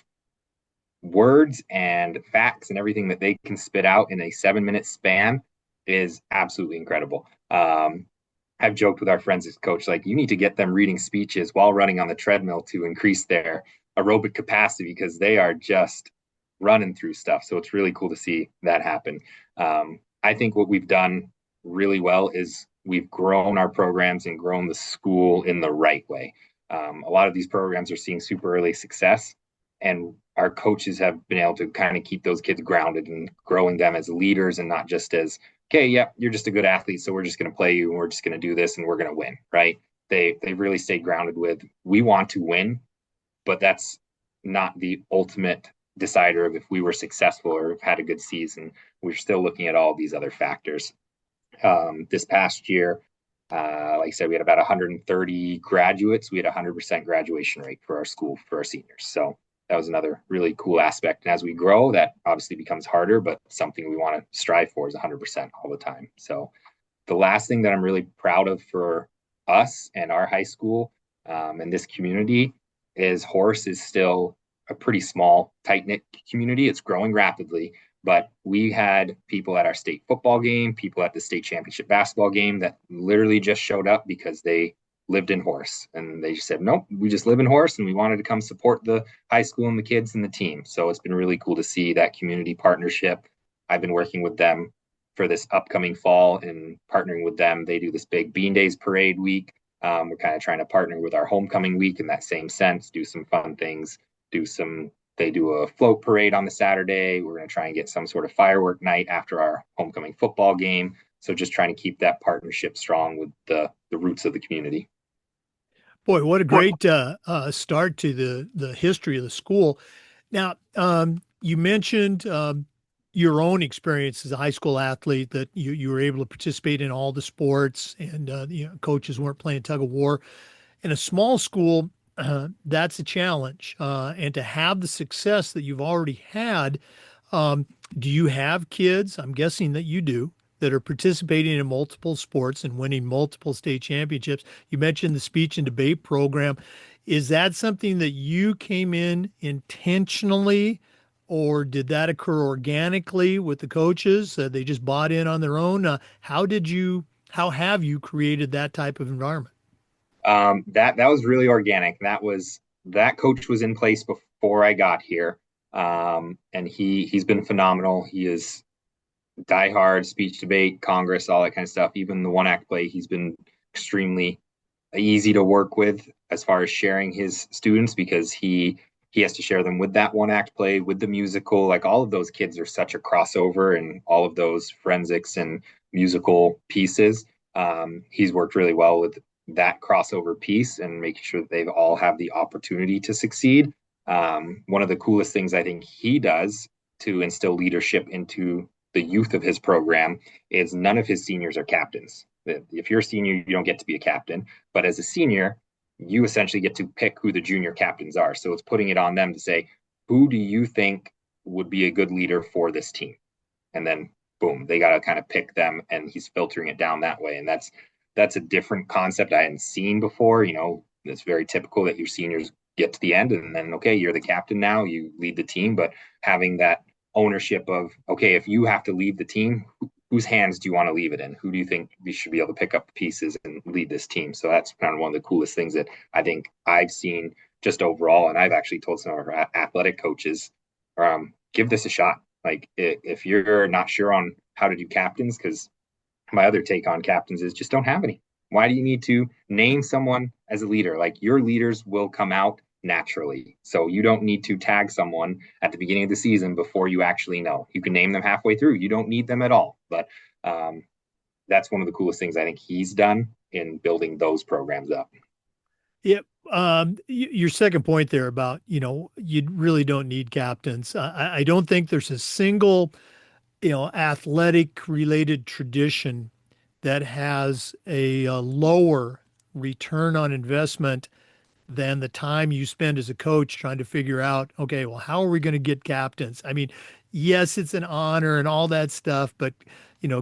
words and facts and everything that they can spit out in a 7-minute span is absolutely incredible. I've joked with our forensics coach, like, you need to get them reading speeches while running on the treadmill to increase their aerobic capacity because they are just running through stuff. So it's really cool to see that happen. I think what we've done really well is we've grown our programs and grown the school in the right way. A lot of these programs are seeing super early success, and our coaches have been able to kind of keep those kids grounded and growing them as leaders and not just as, okay, yep, you're just a good athlete, so we're just going to play you and we're just going to do this and we're going to win, right? They really stay grounded with, we want to win, but that's not the ultimate decider of if we were successful or have had a good season. We're still looking at all these other factors. This past year, like I said, we had about 130 graduates. We had a 100% graduation rate for our school for our seniors. So that was another really cool aspect. And as we grow, that obviously becomes harder, but something we want to strive for is 100% all the time. So the last thing that I'm really proud of for us and our high school and this community is Horace is still a pretty small, tight-knit community. It's growing rapidly, but we had people at our state football game, people at the state championship basketball game that literally just showed up because they lived in Horace, and they just said, nope, we just live in Horace and we wanted to come support the high school and the kids and the team. So it's been really cool to see that community partnership. I've been working with them for this upcoming fall and partnering with them. They do this big Bean Days parade week. We're kind of trying to partner with our homecoming week in that same sense, do some fun things, they do a float parade on the Saturday. We're going to try and get some sort of firework night after our homecoming football game. So just trying to keep that partnership strong with the roots of the community. Boy, what a great start to the history of the school. Now, you mentioned your own experience as a high school athlete, that you were able to participate in all the sports, and coaches weren't playing tug of war. In a small school, that's a challenge. And to have the success that you've already had, do you have kids? I'm guessing that you do, that are participating in multiple sports and winning multiple state championships. You mentioned the speech and debate program. Is that something that you came in intentionally, or did that occur organically with the coaches? They just bought in on their own. How have you created that type of environment? That was really organic. That coach was in place before I got here, and he's been phenomenal. He is diehard speech, debate, Congress, all that kind of stuff. Even the one act play, he's been extremely easy to work with as far as sharing his students, because he has to share them with that one act play, with the musical. Like, all of those kids are such a crossover, and all of those forensics and musical pieces. He's worked really well with that crossover piece and making sure that they all have the opportunity to succeed. One of the coolest things I think he does to instill leadership into the youth of his program is none of his seniors are captains. If you're a senior, you don't get to be a captain. But as a senior, you essentially get to pick who the junior captains are. So it's putting it on them to say, who do you think would be a good leader for this team? And then boom, they got to kind of pick them, and he's filtering it down that way. And that's a different concept I hadn't seen before. It's very typical that your seniors get to the end and then, okay, you're the captain now, you lead the team. But having that ownership of, okay, if you have to leave the team, whose hands do you want to leave it in? Who do you think we should be able to pick up the pieces and lead this team? So that's kind of one of the coolest things that I think I've seen just overall. And I've actually told some of our athletic coaches, give this a shot. Like if you're not sure on how to do captains, because my other take on captains is just don't have any. Why do you need to name someone as a leader? Like your leaders will come out naturally. So you don't need to tag someone at the beginning of the season before you actually know. You can name them halfway through. You don't need them at all. But that's one of the coolest things I think he's done in building those programs up. Yep. Your second point there about, you really don't need captains. I don't think there's a single, athletic related tradition that has a lower return on investment than the time you spend as a coach trying to figure out, okay, well, how are we going to get captains? I mean, yes, it's an honor and all that stuff, but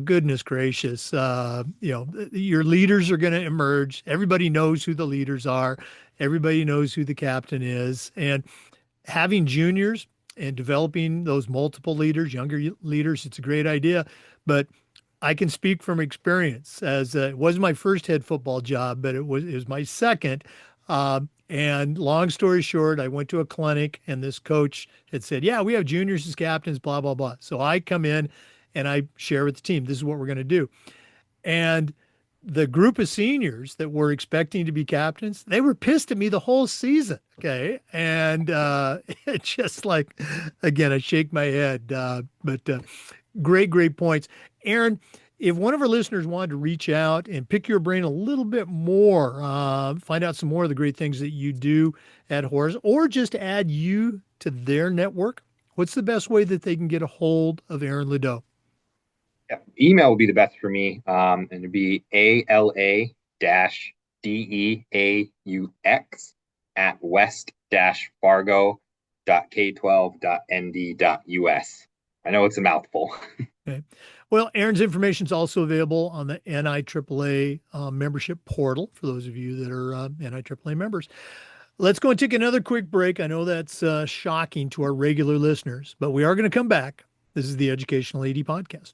goodness gracious, your leaders are going to emerge. Everybody knows who the leaders are. Everybody knows who the captain is. And having juniors and developing those multiple leaders, younger leaders, it's a great idea. But I can speak from experience as it wasn't my first head football job, but it was my second. And long story short, I went to a clinic and this coach had said, yeah, we have juniors as captains, blah, blah, blah. So I come in and I share with the team, this is what we're going to do. And the group of seniors that were expecting to be captains, they were pissed at me the whole season. Okay. And it's just like, again, I shake my head. But great, great points. Aaron, if one of our listeners wanted to reach out and pick your brain a little bit more, find out some more of the great things that you do at Horace, or just add you to their network, what's the best way that they can get a hold of Aaron Ledeaux? Yeah, email would be the best for me. And it'd be ALA-DEAUX at west-fargo.k12.nd.us. I know it's a mouthful. Okay. Well, Aaron's information is also available on the NIAAA membership portal for those of you that are NIAAA members. Let's go and take another quick break. I know that's shocking to our regular listeners, but we are going to come back. This is the Educational AD Podcast.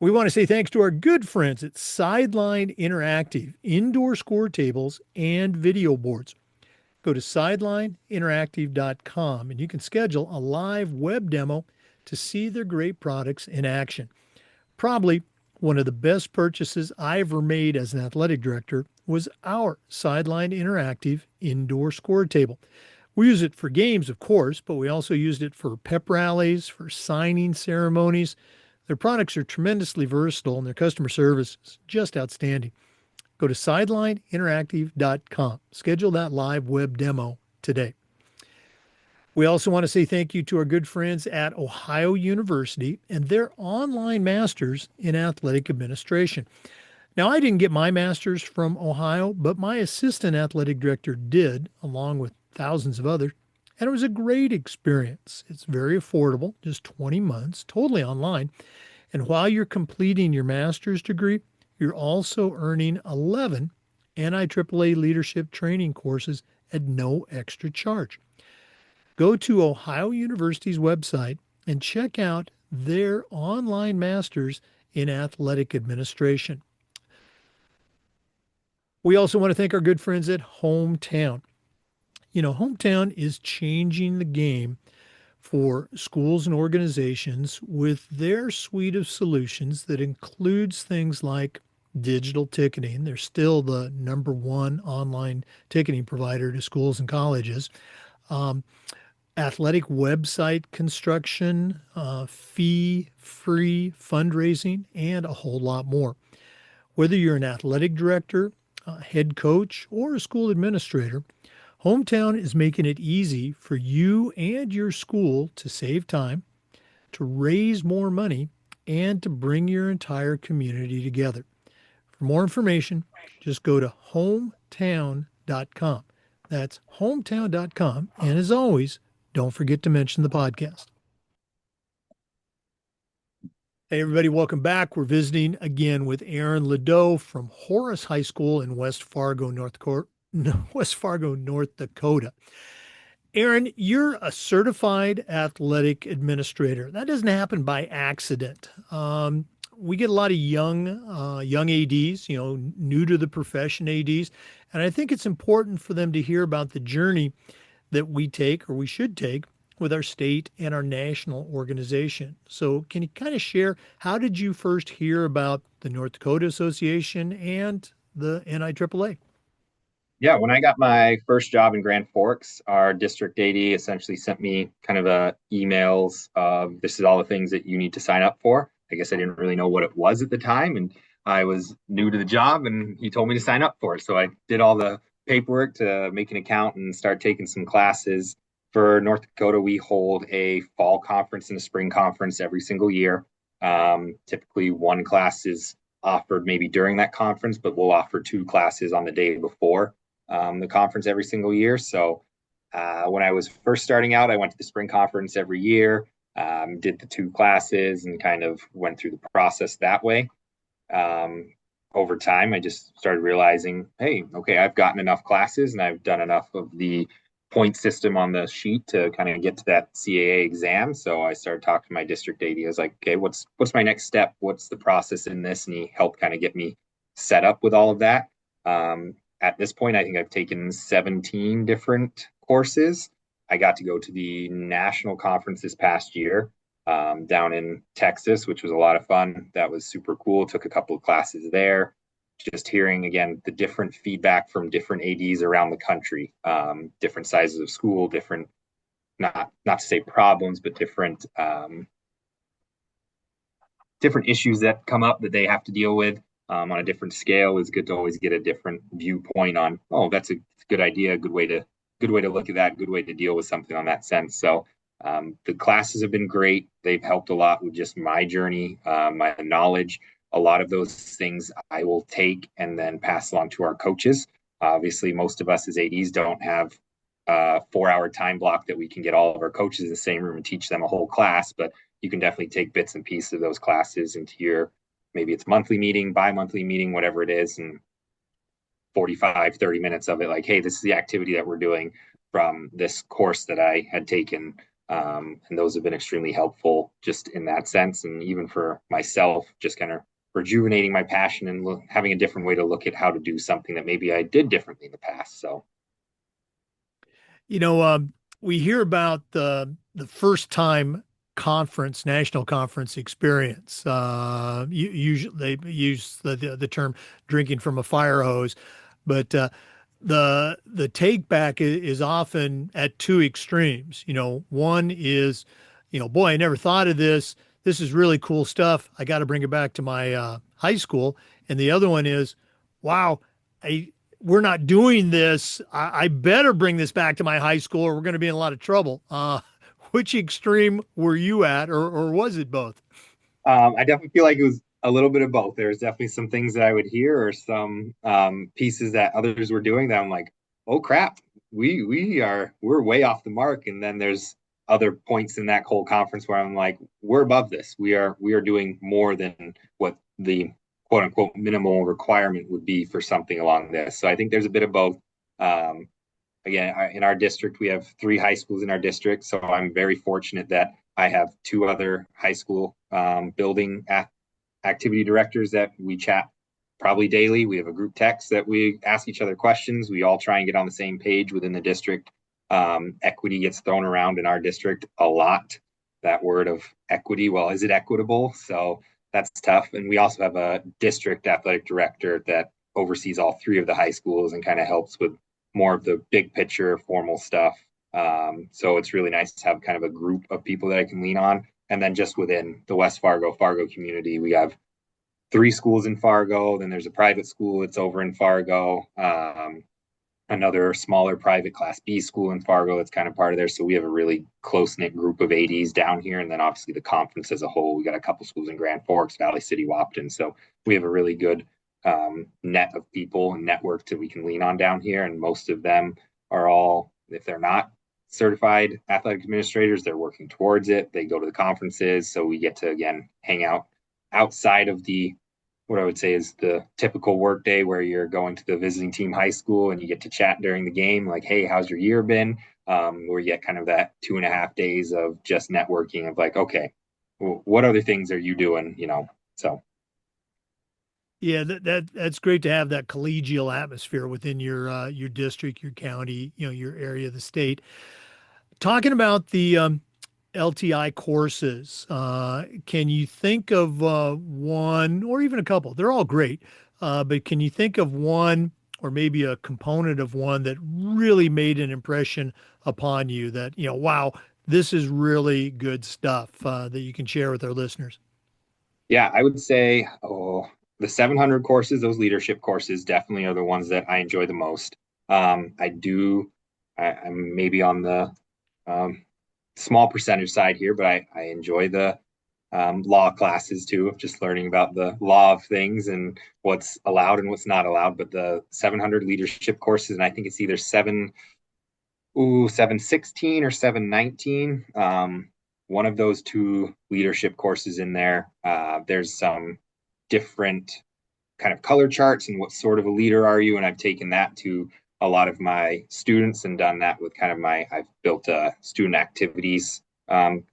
We want to say thanks to our good friends at Sideline Interactive, indoor score tables and video boards. Go to sidelineinteractive.com and you can schedule a live web demo to see their great products in action. Probably one of the best purchases I ever made as an athletic director was our Sideline Interactive indoor score table. We use it for games, of course, but we also used it for pep rallies, for signing ceremonies. Their products are tremendously versatile and their customer service is just outstanding. Go to sidelineinteractive.com. Schedule that live web demo today. We also want to say thank you to our good friends at Ohio University and their online masters in athletic administration. Now, I didn't get my master's from Ohio, but my assistant athletic director did, along with thousands of others. And it was a great experience. It's very affordable, just 20 months, totally online. And while you're completing your master's degree, you're also earning 11 NIAAA leadership training courses at no extra charge. Go to Ohio University's website and check out their online masters in athletic administration. We also want to thank our good friends at Hometown. Hometown is changing the game for schools and organizations with their suite of solutions that includes things like digital ticketing. They're still the number one online ticketing provider to schools and colleges. Athletic website construction, fee-free fundraising, and a whole lot more. Whether you're an athletic director, a head coach, or a school administrator, Hometown is making it easy for you and your school to save time, to raise more money and to bring your entire community together. For more information, just go to hometown.com. That's hometown.com. And as always, don't forget to mention the podcast. Hey, everybody, welcome back. We're visiting again with Aaron Deaux from Horace High School in West Fargo, West Fargo, North Dakota. Aaron, you're a certified athletic administrator. That doesn't happen by accident. We get a lot of young ADs, new to the profession ADs, and I think it's important for them to hear about the journey that we take or we should take with our state and our national organization. So, can you kind of share how did you first hear about the North Dakota Association and the NIAAA? Yeah, when I got my first job in Grand Forks, our district AD essentially sent me kind of emails of this is all the things that you need to sign up for. I guess I didn't really know what it was at the time, and I was new to the job, and he told me to sign up for it. So I did all the paperwork to make an account and start taking some classes. For North Dakota, we hold a fall conference and a spring conference every single year. Typically, one class is offered maybe during that conference, but we'll offer two classes on the day before the conference every single year. So when I was first starting out, I went to the spring conference every year, did the two classes, and kind of went through the process that way. Um, Over time, I just started realizing, hey, okay, I've gotten enough classes and I've done enough of the point system on the sheet to kind of get to that CAA exam. So I started talking to my district AD. I was like, okay, what's my next step? What's the process in this? And he helped kind of get me set up with all of that. At this point, I think I've taken 17 different courses. I got to go to the national conference this past year down in Texas, which was a lot of fun. That was super cool. Took a couple of classes there. Just hearing again the different feedback from different ADs around the country, different sizes of school, different not to say problems, but different issues that come up that they have to deal with on a different scale. Is good to always get a different viewpoint on. Oh, that's a good idea, a good way to look at that, good way to deal with something on that sense. So the classes have been great. They've helped a lot with just my journey, my knowledge. A lot of those things I will take and then pass along to our coaches. Obviously, most of us as ADs don't have a 4 hour time block that we can get all of our coaches in the same room and teach them a whole class, but you can definitely take bits and pieces of those classes into your, maybe it's monthly meeting, bi-monthly meeting, whatever it is, and 45, 30 minutes of it, like, hey, this is the activity that we're doing from this course that I had taken. And those have been extremely helpful just in that sense. And even for myself, just kind of rejuvenating my passion and having a different way to look at how to do something that maybe I did differently in the past. So, You know, we hear about the first time national conference experience. Usually they use the term drinking from a fire hose, but the take back is often at two extremes. One is, boy, I never thought of this. This is really cool stuff. I got to bring it back to my high school. And the other one is, wow, I we're not doing this. I better bring this back to my high school or we're going to be in a lot of trouble. Which extreme were you at, or was it both? I definitely feel like it was a little bit of both. There's definitely some things that I would hear or some pieces that others were doing that I'm like, oh crap, we're way off the mark. And then there's other points in that whole conference where I'm like, we're above this. We are doing more than what the quote unquote minimal requirement would be for something along this. So I think there's a bit of both. Um, Again, in our district, we have 3 high schools in our district. So I'm very fortunate that I have 2 other high school building activity directors that we chat probably daily. We have a group text that we ask each other questions. We all try and get on the same page within the district. Equity gets thrown around in our district a lot. That word of equity, well, is it equitable? So that's tough. And we also have a district athletic director that oversees all 3 of the high schools and kind of helps with more of the big picture formal stuff. So it's really nice to have kind of a group of people that I can lean on. And then just within the West Fargo community, we have 3 schools in Fargo. Then there's a private school that's over in Fargo. another smaller private Class B school in Fargo that's kind of part of there. So we have a really close knit group of ADs down here. And then obviously the conference as a whole, we got a couple schools in Grand Forks, Valley City, Wapton. So we have a really good net of people and network that we can lean on down here. And most of them are all, if they're not certified athletic administrators, they're working towards it. They go to the conferences. So we get to, again, hang out outside of the what I would say is the typical work day where you're going to the visiting team high school and you get to chat during the game, like, hey, how's your year been? Where you get kind of that 2.5 days of just networking of like, okay, well, what other things are you doing? So Yeah, that's great to have that collegial atmosphere within your district, your county, your area of the state. Talking about the LTI courses, can you think of one or even a couple? They're all great, but can you think of one or maybe a component of one that really made an impression upon you that, wow, this is really good stuff that you can share with our listeners? yeah, I would say, the 700 courses, those leadership courses definitely are the ones that I enjoy the most. I do, I'm maybe on the um, small percentage side here, but I enjoy the law classes too, of just learning about the law of things and what's allowed and what's not allowed. But the 700 leadership courses, and I think it's either 716 or 719. One of those two leadership courses in there. There's some different kind of color charts and what sort of a leader are you, and I've taken that to a lot of my students and done that with kind of I've built a student activities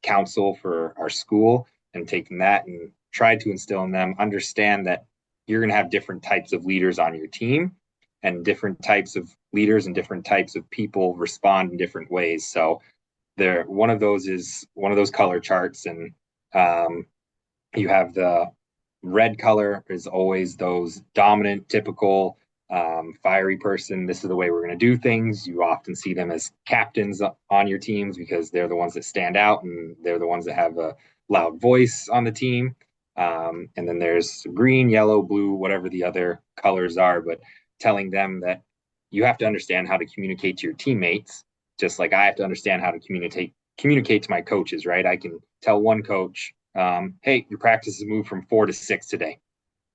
council for our school and taken that and tried to instill in them, understand that you're going to have different types of leaders on your team, and different types of leaders and different types of people respond in different ways. So there, one of those is one of those color charts, and um, you have the red color is always those dominant, typical, fiery person. This is the way we're going to do things. You often see them as captains on your teams because they're the ones that stand out and they're the ones that have a loud voice on the team. And then there's green, yellow, blue, whatever the other colors are, but telling them that you have to understand how to communicate to your teammates, just like I have to understand how to communicate to my coaches, right? I can tell one coach, hey, your practice has moved from 4 to 6 today.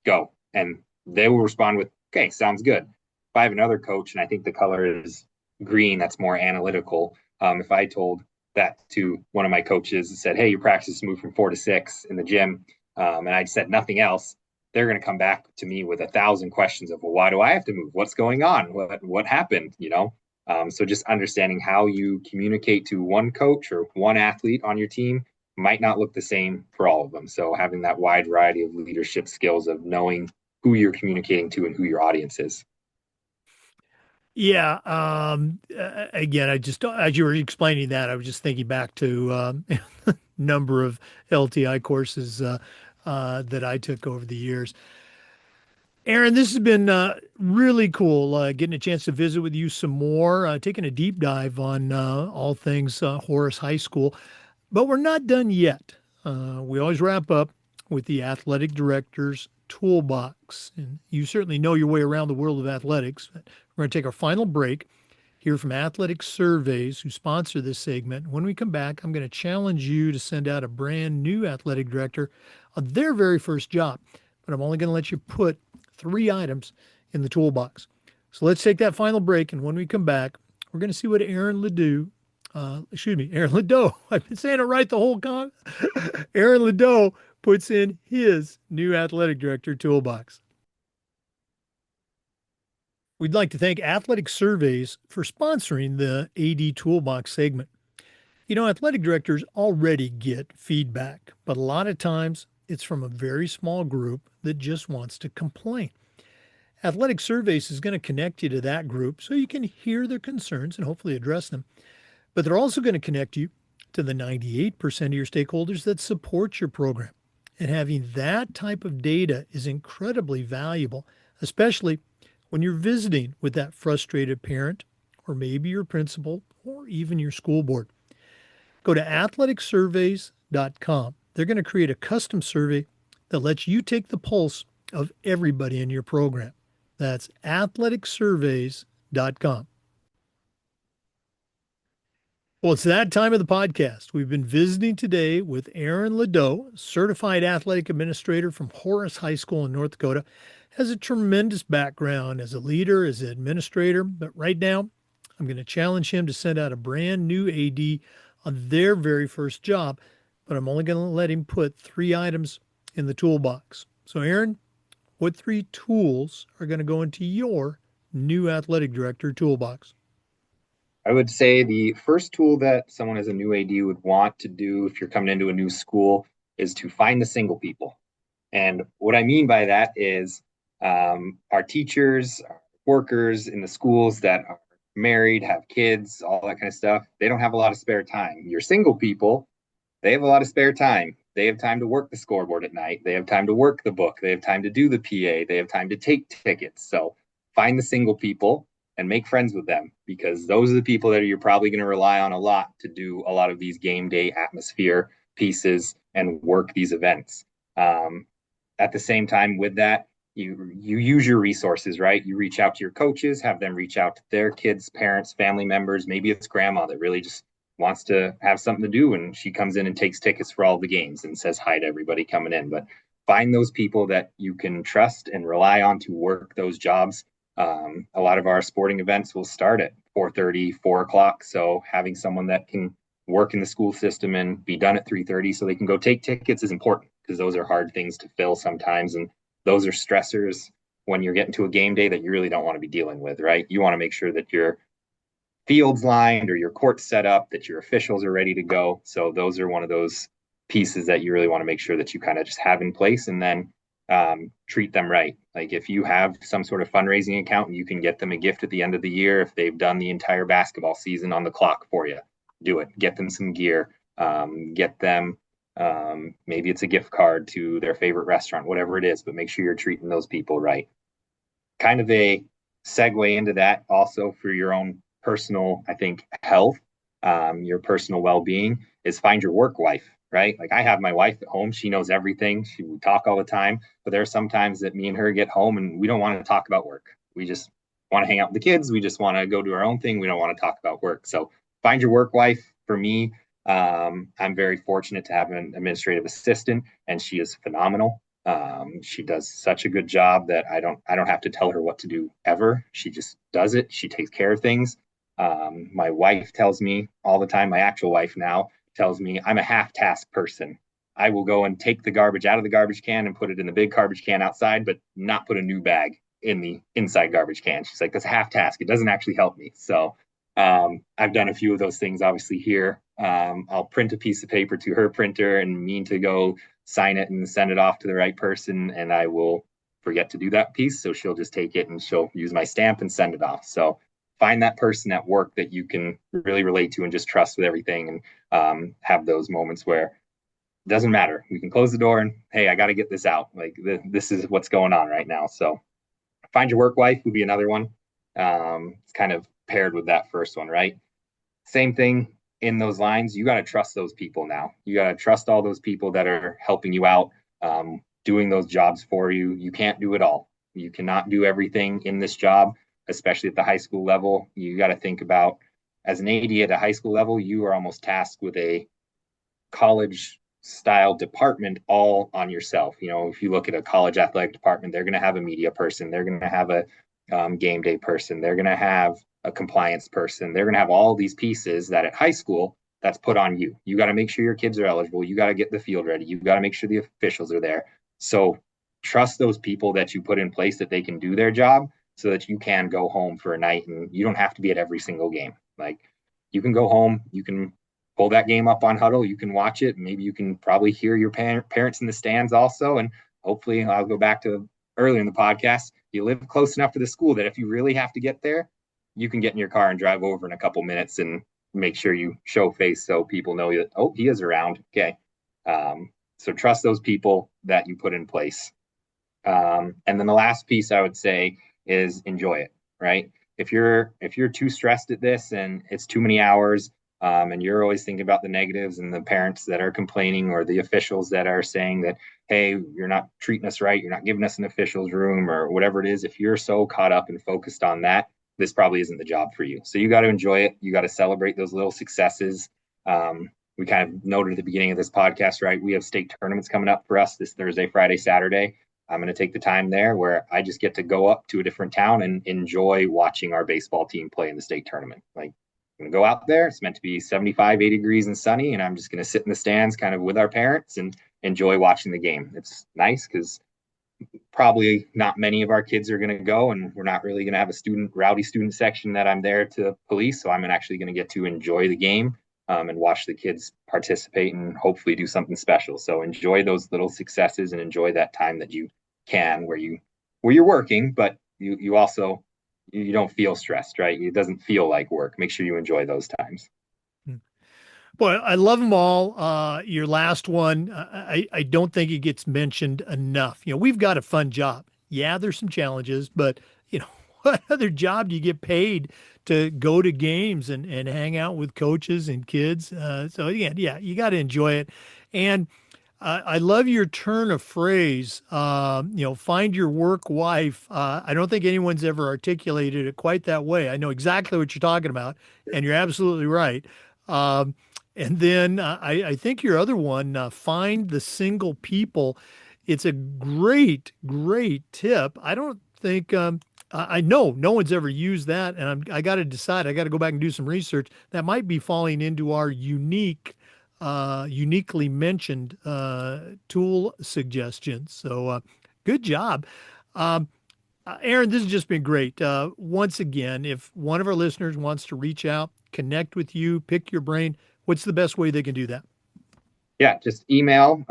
Go. And they will respond with, okay, sounds good. If I have another coach and I think the color is green, that's more analytical. If I told that to one of my coaches and said, hey, your practice has moved from 4 to 6 in the gym, and I said nothing else, they're going to come back to me with 1,000 questions of, well, why do I have to move? What's going on? What happened? So just understanding how you communicate to one coach or one athlete on your team might not look the same for all of them. So having that wide variety of leadership skills of knowing who you're communicating to and who your audience is. Yeah. Again, as you were explaining that, I was just thinking back to number of LTI courses that I took over the years. Aaron, this has been really cool getting a chance to visit with you some more, taking a deep dive on all things Horace High School. But we're not done yet. We always wrap up with the athletic director's toolbox. And you certainly know your way around the world of athletics. We're going to take our final break, hear from Athletic Surveys, who sponsor this segment. When we come back, I'm going to challenge you to send out a brand new athletic director on their very first job. But I'm only going to let you put 3 items in the toolbox. So let's take that final break. And when we come back, we're going to see what Aaron Ledoux. I've been saying it right the whole time. Aaron Ledoux puts in his new athletic director toolbox. We'd like to thank Athletic Surveys for sponsoring the AD Toolbox segment. Athletic directors already get feedback, but a lot of times it's from a very small group that just wants to complain. Athletic Surveys is going to connect you to that group so you can hear their concerns and hopefully address them. But they're also going to connect you to the 98% of your stakeholders that support your program. And having that type of data is incredibly valuable, especially when you're visiting with that frustrated parent or maybe your principal or even your school board. Go to athleticsurveys.com. They're going to create a custom survey that lets you take the pulse of everybody in your program. That's athleticsurveys.com. Well, it's that time of the podcast. We've been visiting today with Aaron Deaux, certified athletic administrator from Horace High School in North Dakota. Has a tremendous background as a leader, as an administrator, but right now I'm going to challenge him to send out a brand new AD on their very first job, but I'm only going to let him put 3 items in the toolbox. So, Aaron, what 3 tools are going to go into your new athletic director toolbox? I would say the first tool that someone as a new AD would want to do if you're coming into a new school is to find the single people. And what I mean by that is our teachers, our workers in the schools that are married, have kids, all that kind of stuff, they don't have a lot of spare time. Your single people, they have a lot of spare time. They have time to work the scoreboard at night. They have time to work the book. They have time to do the PA. They have time to take tickets. So find the single people and make friends with them because those are the people that you're probably going to rely on a lot to do a lot of these game day atmosphere pieces and work these events. Um, at the same time, with that, you use your resources, right? You reach out to your coaches, have them reach out to their kids, parents, family members. Maybe it's grandma that really just wants to have something to do and she comes in and takes tickets for all the games and says hi to everybody coming in. But find those people that you can trust and rely on to work those jobs. A lot of our sporting events will start at 4:30, 4 o'clock. So having someone that can work in the school system and be done at 3:30 so they can go take tickets is important because those are hard things to fill sometimes. And those are stressors when you're getting to a game day that you really don't want to be dealing with, right? You want to make sure that your fields lined or your court set up, that your officials are ready to go. So those are one of those pieces that you really want to make sure that you kind of just have in place and then treat them right. Like if you have some sort of fundraising account and you can get them a gift at the end of the year, if they've done the entire basketball season on the clock for you, do it. Get them some gear, get them maybe it's a gift card to their favorite restaurant, whatever it is, but make sure you're treating those people right. Kind of a segue into that also for your own personal, I think, health, your personal well-being is find your work wife, right? Like I have my wife at home. She knows everything. We talk all the time, but there are some times that me and her get home and we don't want to talk about work. We just want to hang out with the kids. We just want to go do our own thing. We don't want to talk about work. So find your work wife. For me, I'm very fortunate to have an administrative assistant, and she is phenomenal. She does such a good job that I don't have to tell her what to do ever. She just does it. She takes care of things. My wife tells me all the time, my actual wife now tells me I'm a half task person. I will go and take the garbage out of the garbage can and put it in the big garbage can outside, but not put a new bag in the inside garbage can. She's like, that's a half task. It doesn't actually help me. So I've done a few of those things obviously here. I'll print a piece of paper to her printer and mean to go sign it and send it off to the right person, and I will forget to do that piece. So she'll just take it and she'll use my stamp and send it off. So find that person at work that you can really relate to and just trust with everything, and have those moments where it doesn't matter. We can close the door and, hey, I got to get this out. Like this is what's going on right now. So find your work wife would be another one. It's kind of paired with that first one, right? Same thing in those lines. You got to trust those people now. You got to trust all those people that are helping you out, doing those jobs for you. You can't do it all. You cannot do everything in this job, especially at the high school level. You got to think about as an AD at a high school level, you are almost tasked with a college style department all on yourself. You know, if you look at a college athletic department, they're going to have a media person, they're going to have a game day person, they're going to have a compliance person, they're going to have all these pieces that at high school that's put on you. You got to make sure your kids are eligible. You got to get the field ready. You got to make sure the officials are there. So trust those people that you put in place that they can do their job so that you can go home for a night and you don't have to be at every single game. Like you can go home, you can pull that game up on Huddle. You can watch it. Maybe you can probably hear your parents in the stands also. And hopefully, I'll go back to earlier in the podcast. You live close enough to the school that if you really have to get there, you can get in your car and drive over in a couple minutes and make sure you show face so people know that, oh, he is around. Okay. So trust those people that you put in place. And then the last piece I would say is enjoy it, right? If you're too stressed at this and it's too many hours, and you're always thinking about the negatives and the parents that are complaining or the officials that are saying that, hey, you're not treating us right, you're not giving us an officials room or whatever it is. If you're so caught up and focused on that, this probably isn't the job for you. So you got to enjoy it. You got to celebrate those little successes. We kind of noted at the beginning of this podcast, right? We have state tournaments coming up for us this Thursday, Friday, Saturday. I'm going to take the time there where I just get to go up to a different town and enjoy watching our baseball team play in the state tournament. Like, I'm going to go out there. It's meant to be 75, 80 degrees and sunny, and I'm just going to sit in the stands kind of with our parents and enjoy watching the game. It's nice because probably not many of our kids are going to go, and we're not really going to have a rowdy student section that I'm there to police. So I'm actually going to get to enjoy the game and watch the kids participate and hopefully do something special. So enjoy those little successes and enjoy that time that you can where you're working, but you also you don't feel stressed, right? It doesn't feel like work. Make sure you enjoy those times. Boy, I love them all. Your last one, I don't think it gets mentioned enough. We've got a fun job. Yeah, there's some challenges, but what other job do you get paid to go to games and hang out with coaches and kids? So yeah, you got to enjoy it. And I love your turn of phrase. Find your work wife. I don't think anyone's ever articulated it quite that way. I know exactly what you're talking about, and you're absolutely right. Um, and then I think your other one, find the single people. It's a great, great tip. I don't think I know no one's ever used that, and I got to decide. I got to go back and do some research. That might be falling into our uniquely mentioned tool suggestions. So good job. Um, Aaron, this has just been great. Once again, if one of our listeners wants to reach out, connect with you, pick your brain, what's the best way they can do that? Yeah, just email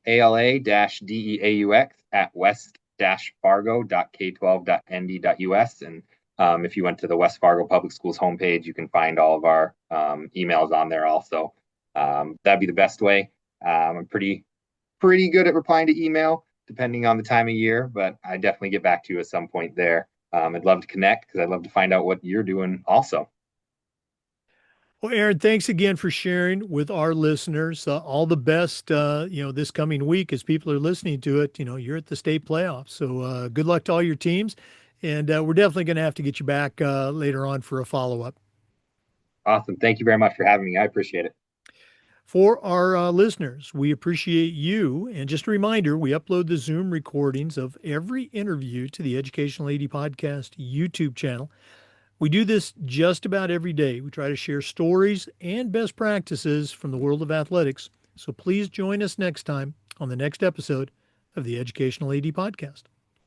ala-deaux at west-fargo.k12.nd.us. And if you went to the West Fargo Public Schools homepage, you can find all of our emails on there also. That'd be the best way. I'm pretty good at replying to email, depending on the time of year, but I definitely get back to you at some point there. I'd love to connect because I'd love to find out what you're doing also. Well, Aaron, thanks again for sharing with our listeners. All the best, this coming week as people are listening to it. You're at the state playoffs, so good luck to all your teams, and we're definitely going to have to get you back later on for a follow-up. Awesome. Thank you very much for having me. I appreciate it. For our listeners, we appreciate you. And just a reminder, we upload the Zoom recordings of every interview to the Educational AD Podcast YouTube channel. We do this just about every day. We try to share stories and best practices from the world of athletics. So please join us next time on the next episode of the Educational AD Podcast.